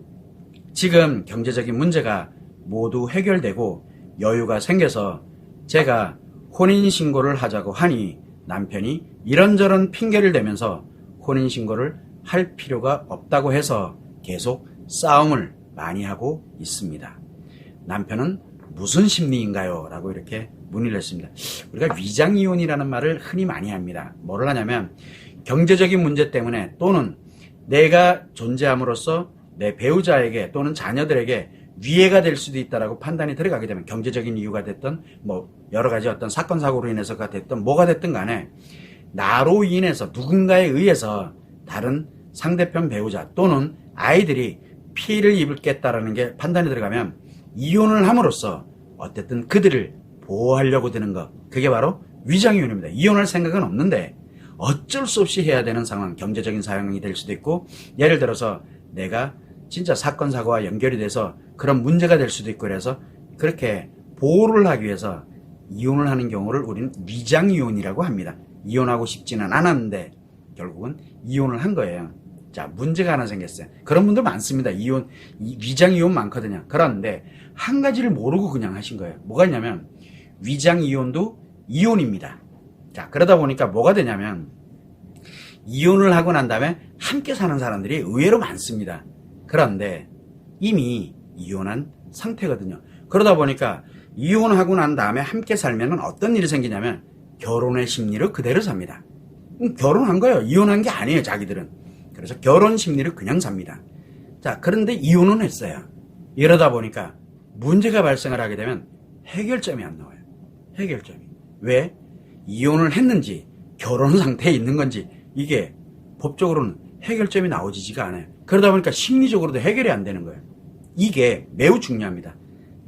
지금 경제적인 문제가 모두 해결되고 여유가 생겨서 제가 혼인신고를 하자고 하니 남편이 이런저런 핑계를 대면서 혼인신고를 할 필요가 없다고 해서 계속 싸움을 많이 하고 있습니다. 남편은 무슨 심리인가요? 라고 이렇게 문의를 했습니다. 우리가 위장이혼이라는 말을 흔히 많이 합니다. 뭐를 하냐면 경제적인 문제 때문에 또는 내가 존재함으로써 내 배우자에게 또는 자녀들에게 위해가 될 수도 있다라고 판단이 들어가게 되면 경제적인 이유가 됐든 뭐 여러 가지 어떤 사건 사고로 인해서가 됐든 뭐가 됐든 간에 나로 인해서 누군가에 의해서 다른 상대편 배우자 또는 아이들이 피해를 입을겠다라는 게 판단이 들어가면 이혼을 함으로써 어쨌든 그들을 보호하려고 드는 것, 그게 바로 위장이혼입니다. 이혼할 생각은 없는데 어쩔 수 없이 해야 되는 상황, 경제적인 상황이 될 수도 있고 예를 들어서 내가 진짜 사건 사고와 연결이 돼서 그런 문제가 될 수도 있고 그래서 그렇게 보호를 하기 위해서 이혼을 하는 경우를 우리는 위장이혼이라고 합니다. 이혼하고 싶지는 않았는데 결국은 이혼을 한 거예요. 자, 문제가 하나 생겼어요. 그런 분들 많습니다. 위장이혼 많거든요. 그런데 한 가지를 모르고 그냥 하신 거예요. 뭐가 있냐면 위장이혼도 이혼입니다. 자, 그러다 보니까 뭐가 되냐면 이혼을 하고 난 다음에 함께 사는 사람들이 의외로 많습니다. 그런데 이미 이혼한 상태거든요. 그러다 보니까 이혼하고 난 다음에 함께 살면 어떤 일이 생기냐면 결혼의 심리를 그대로 삽니다. 결혼한 거예요. 이혼한 게 아니에요, 자기들은. 그래서 결혼 심리를 그냥 삽니다. 자, 그런데 이혼은 했어요. 이러다 보니까 문제가 발생을 하게 되면 해결점이 안 나와요. 해결점이. 왜? 이혼을 했는지 결혼 상태에 있는 건지 이게 법적으로는 해결점이 나오지가 않아요. 그러다 보니까 심리적으로도 해결이 안 되는 거예요. 이게 매우 중요합니다.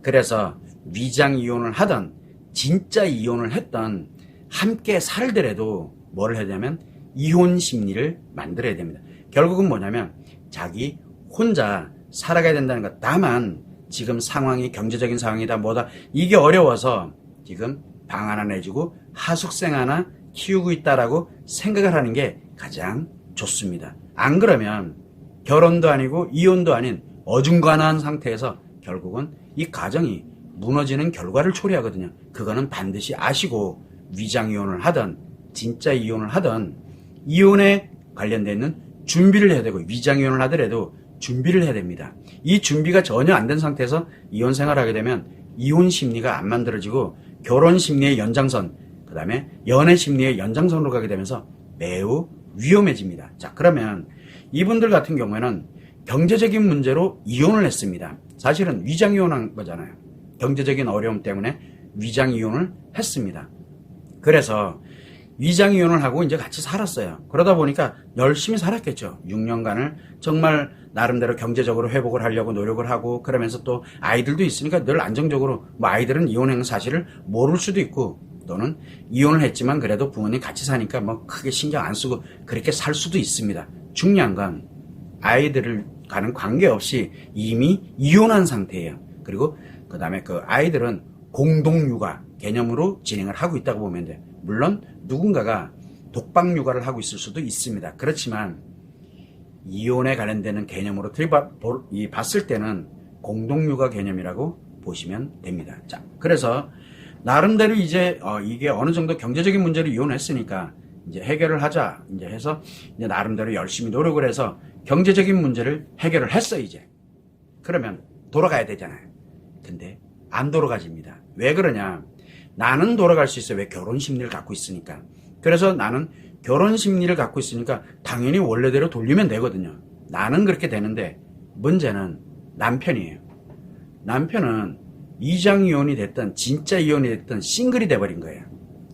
그래서 위장 이혼을 하던 진짜 이혼을 했던 함께 살더라도 뭐를 해야 되냐면 이혼 심리를 만들어야 됩니다. 결국은 뭐냐면 자기 혼자 살아가야 된다는 것. 다만 지금 상황이 경제적인 상황이다 뭐다 이게 어려워서 지금 방 하나 내주고 하숙생 하나 키우고 있다라고 생각을 하는 게 가장 좋습니다. 안 그러면 결혼도 아니고 이혼도 아닌 어중간한 상태에서 결국은 이 가정이 무너지는 결과를 초래하거든요. 그거는 반드시 아시고 위장 이혼을 하든 진짜 이혼을 하든 이혼에 관련되어 있는 준비를 해야 되고 위장 이혼을 하더라도 준비를 해야 됩니다. 이 준비가 전혀 안 된 상태에서 이혼 생활을 하게 되면 이혼 심리가 안 만들어지고 결혼 심리의 연장선, 그 다음에 연애 심리의 연장선으로 가게 되면서 매우 위험해집니다. 자, 그러면 이분들 같은 경우에는 경제적인 문제로 이혼을 했습니다. 사실은 위장 이혼한 거잖아요. 경제적인 어려움 때문에 위장 이혼을 했습니다. 그래서 위장 이혼을 하고 이제 같이 살았어요. 그러다 보니까 열심히 살았겠죠. 6년간을 정말 나름대로 경제적으로 회복을 하려고 노력을 하고 그러면서 또 아이들도 있으니까 늘 안정적으로 뭐 아이들은 이혼한 사실을 모를 수도 있고 또는 이혼을 했지만 그래도 부모님 같이 사니까 뭐 크게 신경 안 쓰고 그렇게 살 수도 있습니다. 중요한 건 아이들을 가는 관계없이 이미 이혼한 상태예요. 그리고 그 다음에 그 아이들은 공동육아 개념으로 진행을 하고 있다고 보면 돼요. 물론 누군가가 독박육아를 하고 있을 수도 있습니다. 그렇지만 이혼에 관련되는 개념으로 봤을 때는 공동육아 개념이라고 보시면 됩니다. 자, 그래서 나름대로 이제 이게 어느 정도 경제적인 문제로 이혼했으니까 이제 해결을 하자 이제 해서 이제 나름대로 열심히 노력을 해서 경제적인 문제를 해결을 했어 이제. 그러면 돌아가야 되잖아요. 근데 안 돌아가집니다. 왜 그러냐? 나는 돌아갈 수 있어요. 왜? 결혼 심리를 갖고 있으니까. 그래서 나는 결혼 심리를 갖고 있으니까 당연히 원래대로 돌리면 되거든요. 나는 그렇게 되는데 문제는 남편이에요. 남편은 위장 이혼이 됐든 진짜 이혼이 됐든 싱글이 돼버린 거예요.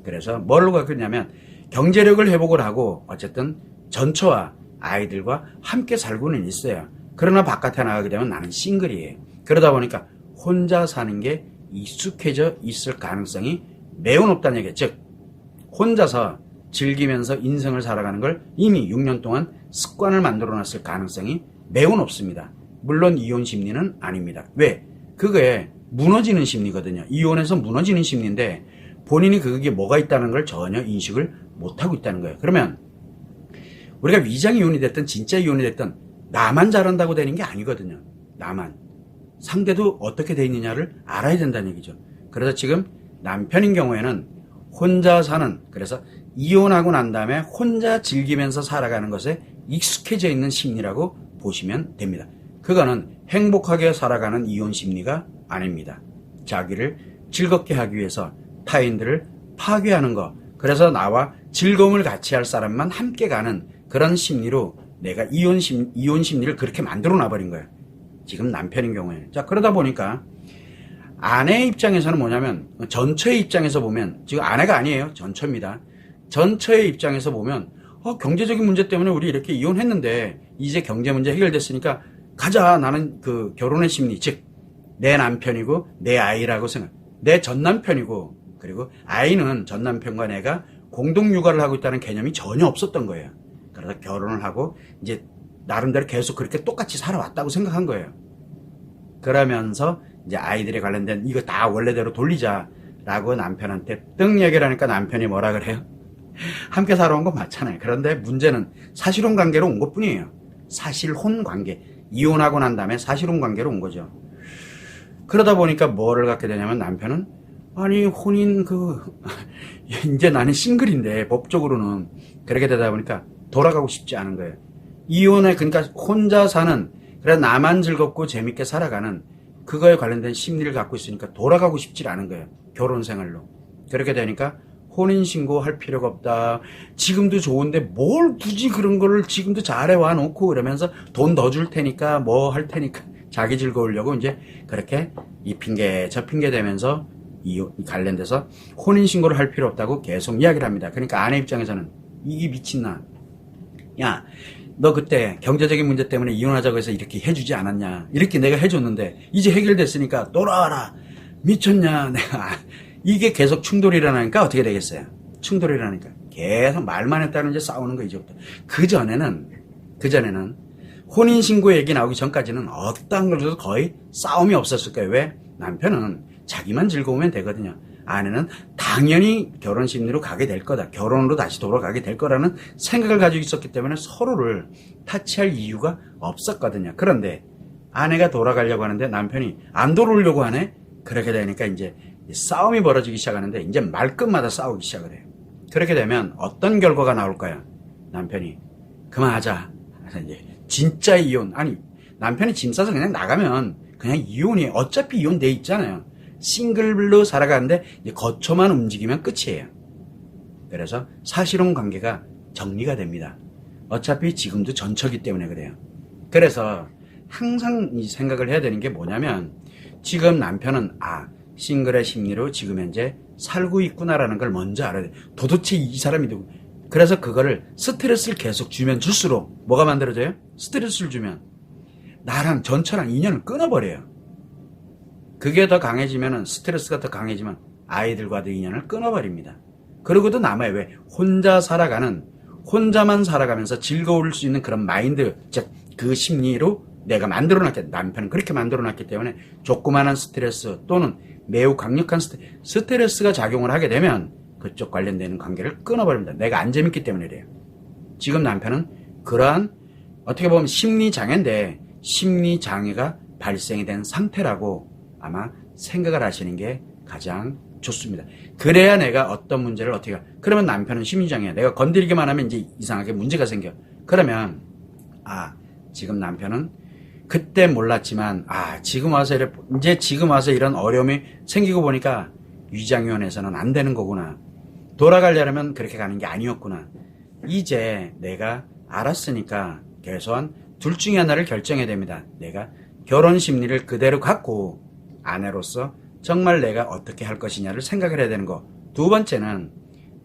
그래서 뭘로 갖고 있냐면 경제력을 회복을 하고 어쨌든 전처와 아이들과 함께 살고는 있어요. 그러나 바깥에 나가게 되면 나는 싱글이에요. 그러다 보니까 혼자 사는 게 익숙해져 있을 가능성이 매우 높다는 얘기죠. 즉 혼자서 즐기면서 인생을 살아가는 걸 이미 6년 동안 습관을 만들어놨을 가능성이 매우 높습니다. 물론 이혼 심리는 아닙니다. 왜? 그거에 무너지는 심리거든요. 이혼해서 무너지는 심리인데 본인이 그게 뭐가 있다는 걸 전혀 인식을 못하고 있다는 거예요. 그러면 우리가 위장 이혼이 됐든 진짜 이혼이 됐든 나만 잘한다고 되는 게 아니거든요. 나만. 상대도 어떻게 돼 있느냐를 알아야 된다는 얘기죠. 그래서 지금 남편인 경우에는 혼자 사는, 그래서 이혼하고 난 다음에 혼자 즐기면서 살아가는 것에 익숙해져 있는 심리라고 보시면 됩니다. 그거는 행복하게 살아가는 이혼 심리가 아닙니다. 자기를 즐겁게 하기 위해서 타인들을 파괴하는 것, 그래서 나와 즐거움을 같이 할 사람만 함께 가는 그런 심리로 내가 이혼 심리를 그렇게 만들어 놔버린 거예요. 지금 남편인 경우에. 자, 그러다 보니까 아내의 입장에서는 뭐냐면, 전처의 입장에서 보면, 지금 아내가 아니에요. 전처입니다. 전처의 입장에서 보면, 경제적인 문제 때문에 우리 이렇게 이혼했는데, 이제 경제 문제 해결됐으니까, 가자. 나는 그 결혼의 심리, 즉, 내 남편이고, 내 아이라고 생각. 내 전 남편이고, 그리고 아이는 전 남편과 내가 공동육아를 하고 있다는 개념이 전혀 없었던 거예요. 그래서 결혼을 하고, 이제 나름대로 계속 그렇게 똑같이 살아왔다고 생각한 거예요. 그러면서 이제 아이들에 관련된 이거 다 원래대로 돌리자라고 남편한테 뜬 얘기를 하니까 남편이 뭐라 그래요? 함께 살아온 건 맞잖아요. 그런데 문제는 사실혼 관계로 온 것뿐이에요. 사실혼 관계. 이혼하고 난 다음에 사실혼 관계로 온 거죠. 그러다 보니까 뭐를 갖게 되냐면 남편은 아니 혼인 이제 나는 싱글인데 법적으로는 그렇게 되다 보니까 돌아가고 싶지 않은 거예요. 이혼에 그러니까 혼자 사는 그래 나만 즐겁고 재밌게 살아가는 그거에 관련된 심리를 갖고 있으니까 돌아가고 싶지 않은 거예요. 결혼 생활로. 그렇게 되니까 혼인신고 할 필요가 없다. 지금도 좋은데 뭘 굳이 그런 거를 지금도 잘해와 놓고 그러면서 돈 더 줄 테니까 뭐 할 테니까 자기 즐거우려고 이제 그렇게 이 핑계 저 핑계 대면서 관련돼서 혼인신고를 할 필요 없다고 계속 이야기를 합니다. 그러니까 아내 입장에서는 이게 미친나. 야, 너 그때 경제적인 문제 때문에 이혼하자고 해서 이렇게 해주지 않았냐. 이렇게 내가 해줬는데 이제 해결됐으니까 돌아와라. 미쳤냐. 내가 이게 계속 충돌이 일어나니까 어떻게 되겠어요? 충돌이 일어나니까 계속 말만 했다는 이제 싸우는 거 이제부터. 그전에는 혼인신고 얘기 나오기 전까지는 어떤 걸도 거의 싸움이 없었을 거예요. 왜? 남편은 자기만 즐거우면 되거든요. 아내는 당연히 결혼 심리로 가게 될 거다. 결혼으로 다시 돌아가게 될 거라는 생각을 가지고 있었기 때문에 서로를 타치할 이유가 없었거든요. 그런데 아내가 돌아가려고 하는데 남편이 안 돌아오려고 하네? 그렇게 되니까 이제 싸움이 벌어지기 시작하는데 이제 말끝마다 싸우기 시작을 해요. 그렇게 되면 어떤 결과가 나올까요? 남편이 그만하자. 이제 진짜 이혼. 아니, 남편이 짐 싸서 그냥 나가면 그냥 이혼이 어차피 이혼돼 있잖아요. 싱글로 살아가는데 이제 거쳐만 움직이면 끝이에요. 그래서 사실혼 관계가 정리가 됩니다. 어차피 지금도 전처기 때문에 그래요. 그래서 항상 이 생각을 해야 되는 게 뭐냐면 지금 남편은 싱글의 심리로 지금 현재 살고 있구나라는 걸 먼저 알아야 돼. 도대체 이 사람이 누구? 그래서 그거를 스트레스를 계속 주면 줄수록 뭐가 만들어져요? 스트레스를 주면 나랑 전처랑 인연을 끊어버려요. 그게 더 강해지면 스트레스가 더 강해지면 아이들과도 인연을 끊어버립니다. 그러고도 남아요. 왜? 혼자만 살아가면서 즐거울 수 있는 그런 마인드, 즉 그 심리로 내가 만들어놨기, 남편은 그렇게 만들어놨기 때문에 조그마한 스트레스 또는 매우 강력한 스트레스가 작용을 하게 되면 그쪽 관련되는 관계를 끊어버립니다. 내가 안 재밌기 때문에 그래요. 지금 남편은 그러한 어떻게 보면 심리장애인데 심리장애가 발생이 된 상태라고 아마 생각을 하시는 게 가장 좋습니다. 그래야 내가 어떤 문제를 어떻게 그러면 남편은 심리장애야. 내가 건드리기만 하면 이제 이상하게 문제가 생겨. 그러면 지금 남편은 그때 몰랐지만 지금 와서 이런 어려움이 생기고 보니까 위장이혼해서는 안 되는 거구나. 돌아가려면 그렇게 가는 게 아니었구나. 이제 내가 알았으니까 최소한 둘 중에 하나를 결정해야 됩니다. 내가 결혼 심리를 그대로 갖고 아내로서 정말 내가 어떻게 할 것이냐를 생각을 해야 되는 거. 두 번째는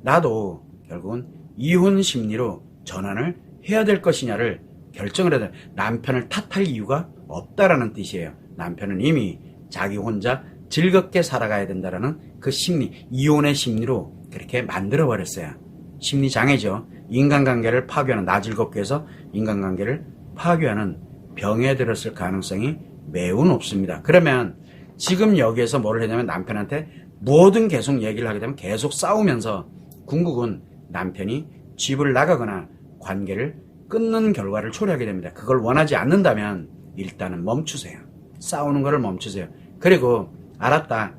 나도 결국은 이혼 심리로 전환을 해야 될 것이냐를 결정을 해야 돼. 남편을 탓할 이유가 없다라는 뜻이에요. 남편은 이미 자기 혼자 즐겁게 살아가야 된다라는 그 심리, 이혼의 심리로 그렇게 만들어버렸어요. 심리장애죠. 인간관계를 파괴하는, 나 즐겁게 해서 인간관계를 파괴하는 병에 들었을 가능성이 매우 높습니다. 그러면 지금 여기에서 뭐를 하냐면 남편한테 뭐든 계속 얘기를 하게 되면 계속 싸우면서 궁극은 남편이 집을 나가거나 관계를 끊는 결과를 초래하게 됩니다. 그걸 원하지 않는다면 일단은 멈추세요. 싸우는 거를 멈추세요. 그리고 알았다.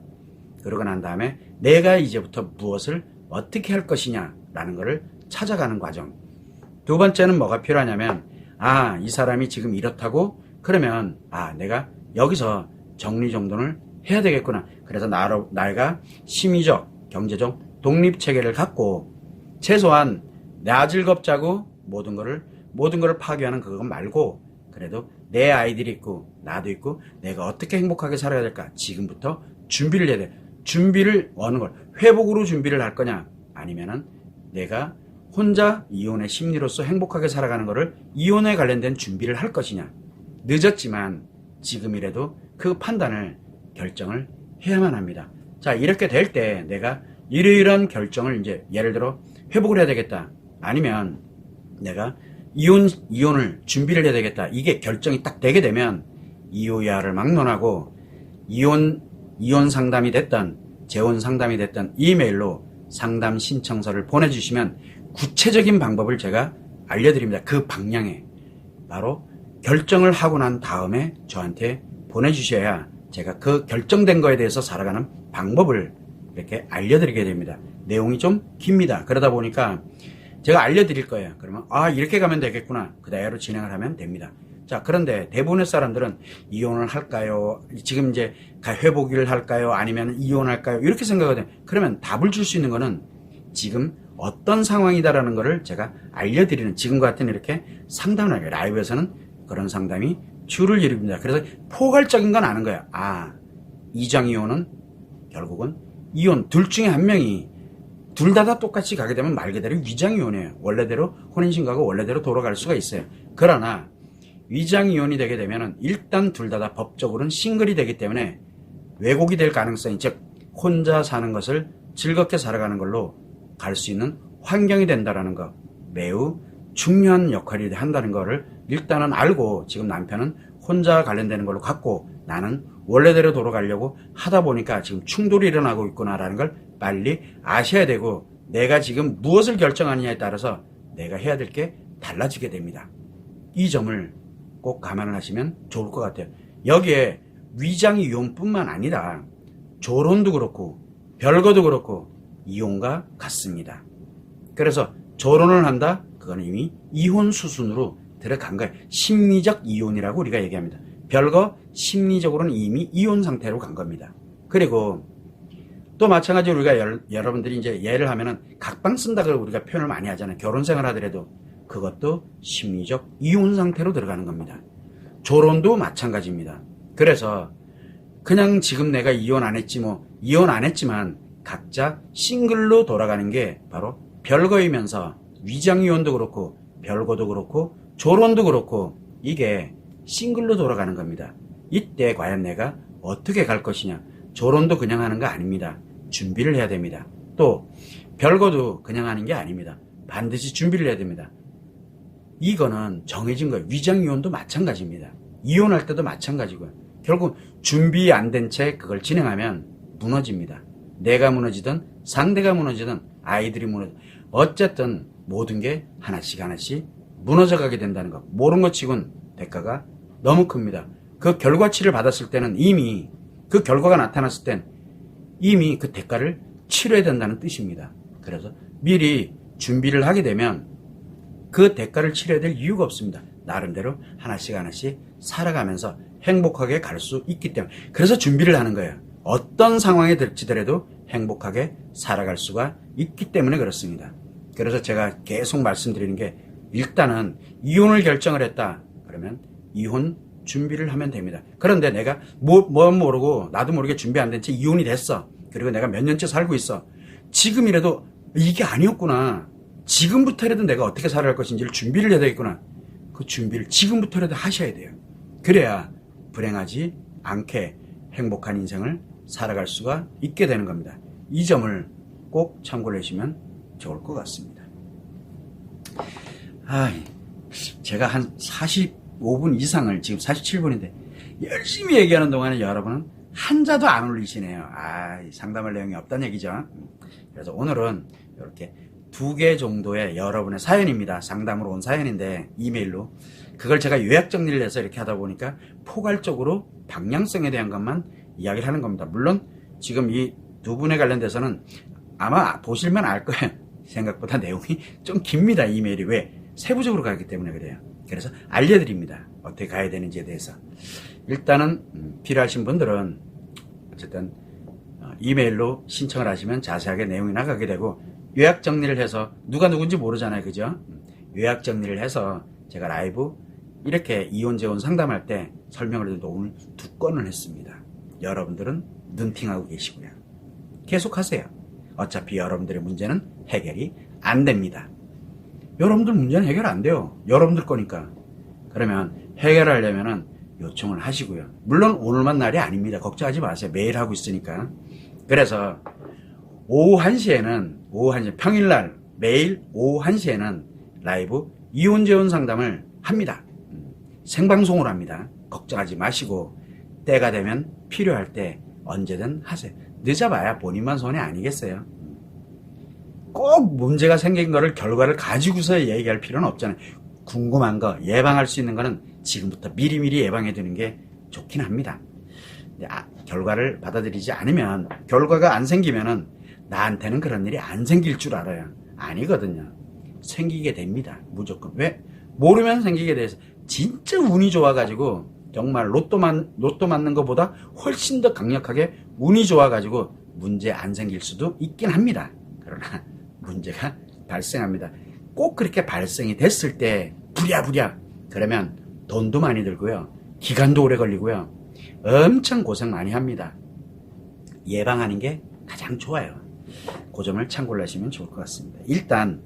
그러고 난 다음에 내가 이제부터 무엇을 어떻게 할 것이냐라는 거를 찾아가는 과정. 두 번째는 뭐가 필요하냐면 이 사람이 지금 이렇다고 그러면 내가 여기서 정리정돈을 해야 되겠구나. 그래서 내가 심리적, 경제적 독립체계를 갖고 최소한 나 즐겁자고 모든 거를 파괴하는 그거 말고 그래도 내 아이들이 있고 나도 있고 내가 어떻게 행복하게 살아야 될까? 지금부터 준비를 해야 돼. 준비를 어느 걸 회복으로 준비를 할 거냐? 아니면은 내가 혼자 이혼의 심리로서 행복하게 살아가는 거를 이혼에 관련된 준비를 할 것이냐? 늦었지만 지금이라도 그 판단을 결정을 해야만 합니다. 자, 이렇게 될 때 내가 이러이러한 결정을 이제 예를 들어 회복을 해야 되겠다. 아니면 내가 이혼을 준비를 해야 되겠다. 이게 결정이 딱 되게 되면 이호야를 막론하고 이혼 상담이 됐던 재혼 상담이 됐던 이메일로 상담 신청서를 보내주시면 구체적인 방법을 제가 알려드립니다. 그 방향에 바로 결정을 하고 난 다음에 저한테 보내주셔야 제가 그 결정된 거에 대해서 살아가는 방법을 이렇게 알려드리게 됩니다. 내용이 좀 깁니다. 그러다 보니까 제가 알려드릴 거예요. 그러면 이렇게 가면 되겠구나. 그대로 진행을 하면 됩니다. 자, 그런데 대부분의 사람들은 이혼을 할까요? 지금 이제 회복을 할까요? 아니면 이혼할까요? 이렇게 생각하거든요. 그러면 답을 줄 수 있는 거는 지금 어떤 상황이다라는 거를 제가 알려드리는 지금과 같은 이렇게 상담을 하게 라이브에서는 그런 상담이 주를 이룹니다. 그래서 포괄적인 건 아는 거예요. 이장 이혼은 결국은 이혼 둘 중에 한 명이 둘 다 똑같이 가게 되면 말 그대로 위장이혼이에요. 원래대로 혼인신고하고 원래대로 돌아갈 수가 있어요. 그러나 위장이혼이 되게 되면 일단 둘 다 법적으로는 싱글이 되기 때문에 왜곡이 될 가능성이, 즉 혼자 사는 것을 즐겁게 살아가는 걸로 갈 수 있는 환경이 된다는 거, 매우 중요한 역할이 한다는 거를 일단은 알고 지금 남편은 혼자 관련되는 걸로 갖고 나는 원래대로 돌아가려고 하다 보니까 지금 충돌이 일어나고 있구나라는 걸 빨리 아셔야 되고, 내가 지금 무엇을 결정하느냐에 따라서 내가 해야 될 게 달라지게 됩니다. 이 점을 꼭 감안을 하시면 좋을 것 같아요. 여기에 위장이혼뿐만 아니라 조론도 그렇고 별거도 그렇고 이혼과 같습니다. 그래서 조론을 한다? 그거는 이미 이혼 수순으로 들어간 거예요. 심리적 이혼이라고 우리가 얘기합니다. 별거 심리적으로는 이미 이혼 상태로 간 겁니다. 그리고 또 마찬가지로 우리가 여러분들이 이제 예를 하면은 각방 쓴다고 우리가 표현을 많이 하잖아요. 결혼 생활 하더라도 그것도 심리적 이혼 상태로 들어가는 겁니다. 조론도 마찬가지입니다. 그래서 그냥 지금 내가 이혼 안 했지 뭐 이혼 안 했지만 각자 싱글로 돌아가는 게 바로 별거이면서 위장이혼도 그렇고 별거도 그렇고 조론도 그렇고 이게 싱글로 돌아가는 겁니다. 이때 과연 내가 어떻게 갈 것이냐. 조론도 그냥 하는 거 아닙니다. 준비를 해야 됩니다. 또 별거도 그냥 하는 게 아닙니다. 반드시 준비를 해야 됩니다. 이거는 정해진 거예요. 위장이혼도 마찬가지입니다. 이혼할 때도 마찬가지고요. 결국 준비 안 된 채 그걸 진행하면 무너집니다. 내가 무너지든 상대가 무너지든 아이들이 무너지든 어쨌든 모든 게 하나씩 하나씩 무너져가게 된다는 것. 모른 것 치곤 대가가 너무 큽니다. 그 결과치를 받았을 때는 이미 그 결과가 나타났을 땐 이미 그 대가를 치러야 된다는 뜻입니다. 그래서 미리 준비를 하게 되면 그 대가를 치러야 될 이유가 없습니다. 나름대로 하나씩 하나씩 살아가면서 행복하게 갈 수 있기 때문에. 그래서 준비를 하는 거예요. 어떤 상황에 들지더라도 행복하게 살아갈 수가 있기 때문에 그렇습니다. 그래서 제가 계속 말씀드리는 게 일단은 이혼을 결정을 했다. 그러면 이혼 준비를 하면 됩니다. 그런데 내가 뭐 모르고 나도 모르게 준비 안 된 채 이혼이 됐어. 그리고 내가 몇 년째 살고 있어. 지금이라도 이게 아니었구나. 지금부터라도 내가 어떻게 살아갈 것인지를 준비를 해야 되겠구나. 그 준비를 지금부터라도 하셔야 돼요. 그래야 불행하지 않게 행복한 인생을 살아갈 수가 있게 되는 겁니다. 이 점을 꼭 참고를 하시면 좋을 것 같습니다. 제가 한 45분 이상을, 지금 47분인데 열심히 얘기하는 동안에 여러분은 한자도 안 올리시네요. 상담할 내용이 없다는 얘기죠. 그래서 오늘은 이렇게 2개 정도의 여러분의 사연입니다. 상담으로 온 사연인데 이메일로 그걸 제가 요약 정리를 해서 이렇게 하다 보니까 포괄적으로 방향성에 대한 것만 이야기를 하는 겁니다. 물론 지금 이 두 분에 관련돼서는 아마 보실만 알 거예요. 생각보다 내용이 좀 깁니다. 이메일이. 왜? 세부적으로 가기 때문에 그래요. 그래서 알려드립니다. 어떻게 가야 되는지에 대해서. 일단은 필요하신 분들은 어쨌든 이메일로 신청을 하시면 자세하게 내용이 나가게 되고, 요약 정리를 해서 누가 누군지 모르잖아요. 그죠? 요약 정리를 해서 제가 라이브 이렇게 이혼 재혼 상담할 때 설명을 드리고 오늘 2건을 했습니다. 여러분들은 눈팅하고 계시고요. 계속하세요. 어차피 여러분들의 문제는 해결이 안 됩니다. 여러분들 문제는 해결 안 돼요. 여러분들 거니까. 그러면 해결하려면은 요청을 하시고요. 물론 오늘만 날이 아닙니다. 걱정하지 마세요. 매일 하고 있으니까. 그래서 오후 1시에는 평일날 매일 오후 1시에는 라이브 이혼 재혼 상담을 합니다. 생방송으로 합니다. 걱정하지 마시고 때가 되면 필요할 때 언제든 하세요. 늦어봐야 본인만 손해 아니겠어요? 꼭 문제가 생긴 거를 결과를 가지고서 얘기할 필요는 없잖아요. 궁금한 거, 예방할 수 있는 거는 지금부터 미리미리 예방해 두는 게 좋긴 합니다. 결과를 받아들이지 않으면, 결과가 안 생기면은 나한테는 그런 일이 안 생길 줄 알아요. 아니거든요. 생기게 됩니다. 무조건. 왜? 모르면 생기게 돼서 진짜 운이 좋아가지고 정말 로또 맞는 것보다 훨씬 더 강력하게 운이 좋아가지고 문제 안 생길 수도 있긴 합니다. 그러나 문제가 발생합니다. 꼭 그렇게 발생이 됐을 때 부랴부랴 그러면 돈도 많이 들고요. 기간도 오래 걸리고요. 엄청 고생 많이 합니다. 예방하는 게 가장 가장 좋아요. 그 점을 참고를 하시면 좋을 것 같습니다. 일단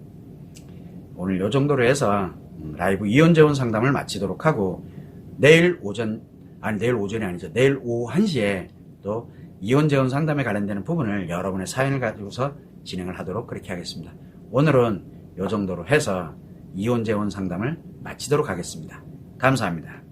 오늘 요 정도로 해서 라이브 이혼재혼 상담을 마치도록 하고 내일 오전이 아니죠. 내일 오후 1시에 또 이혼재혼 상담에 관련되는 부분을 여러분의 사연을 가지고서 진행을 하도록 그렇게 하겠습니다. 오늘은 요 정도로 해서 이혼재혼 상담을 마치도록 하겠습니다. 감사합니다.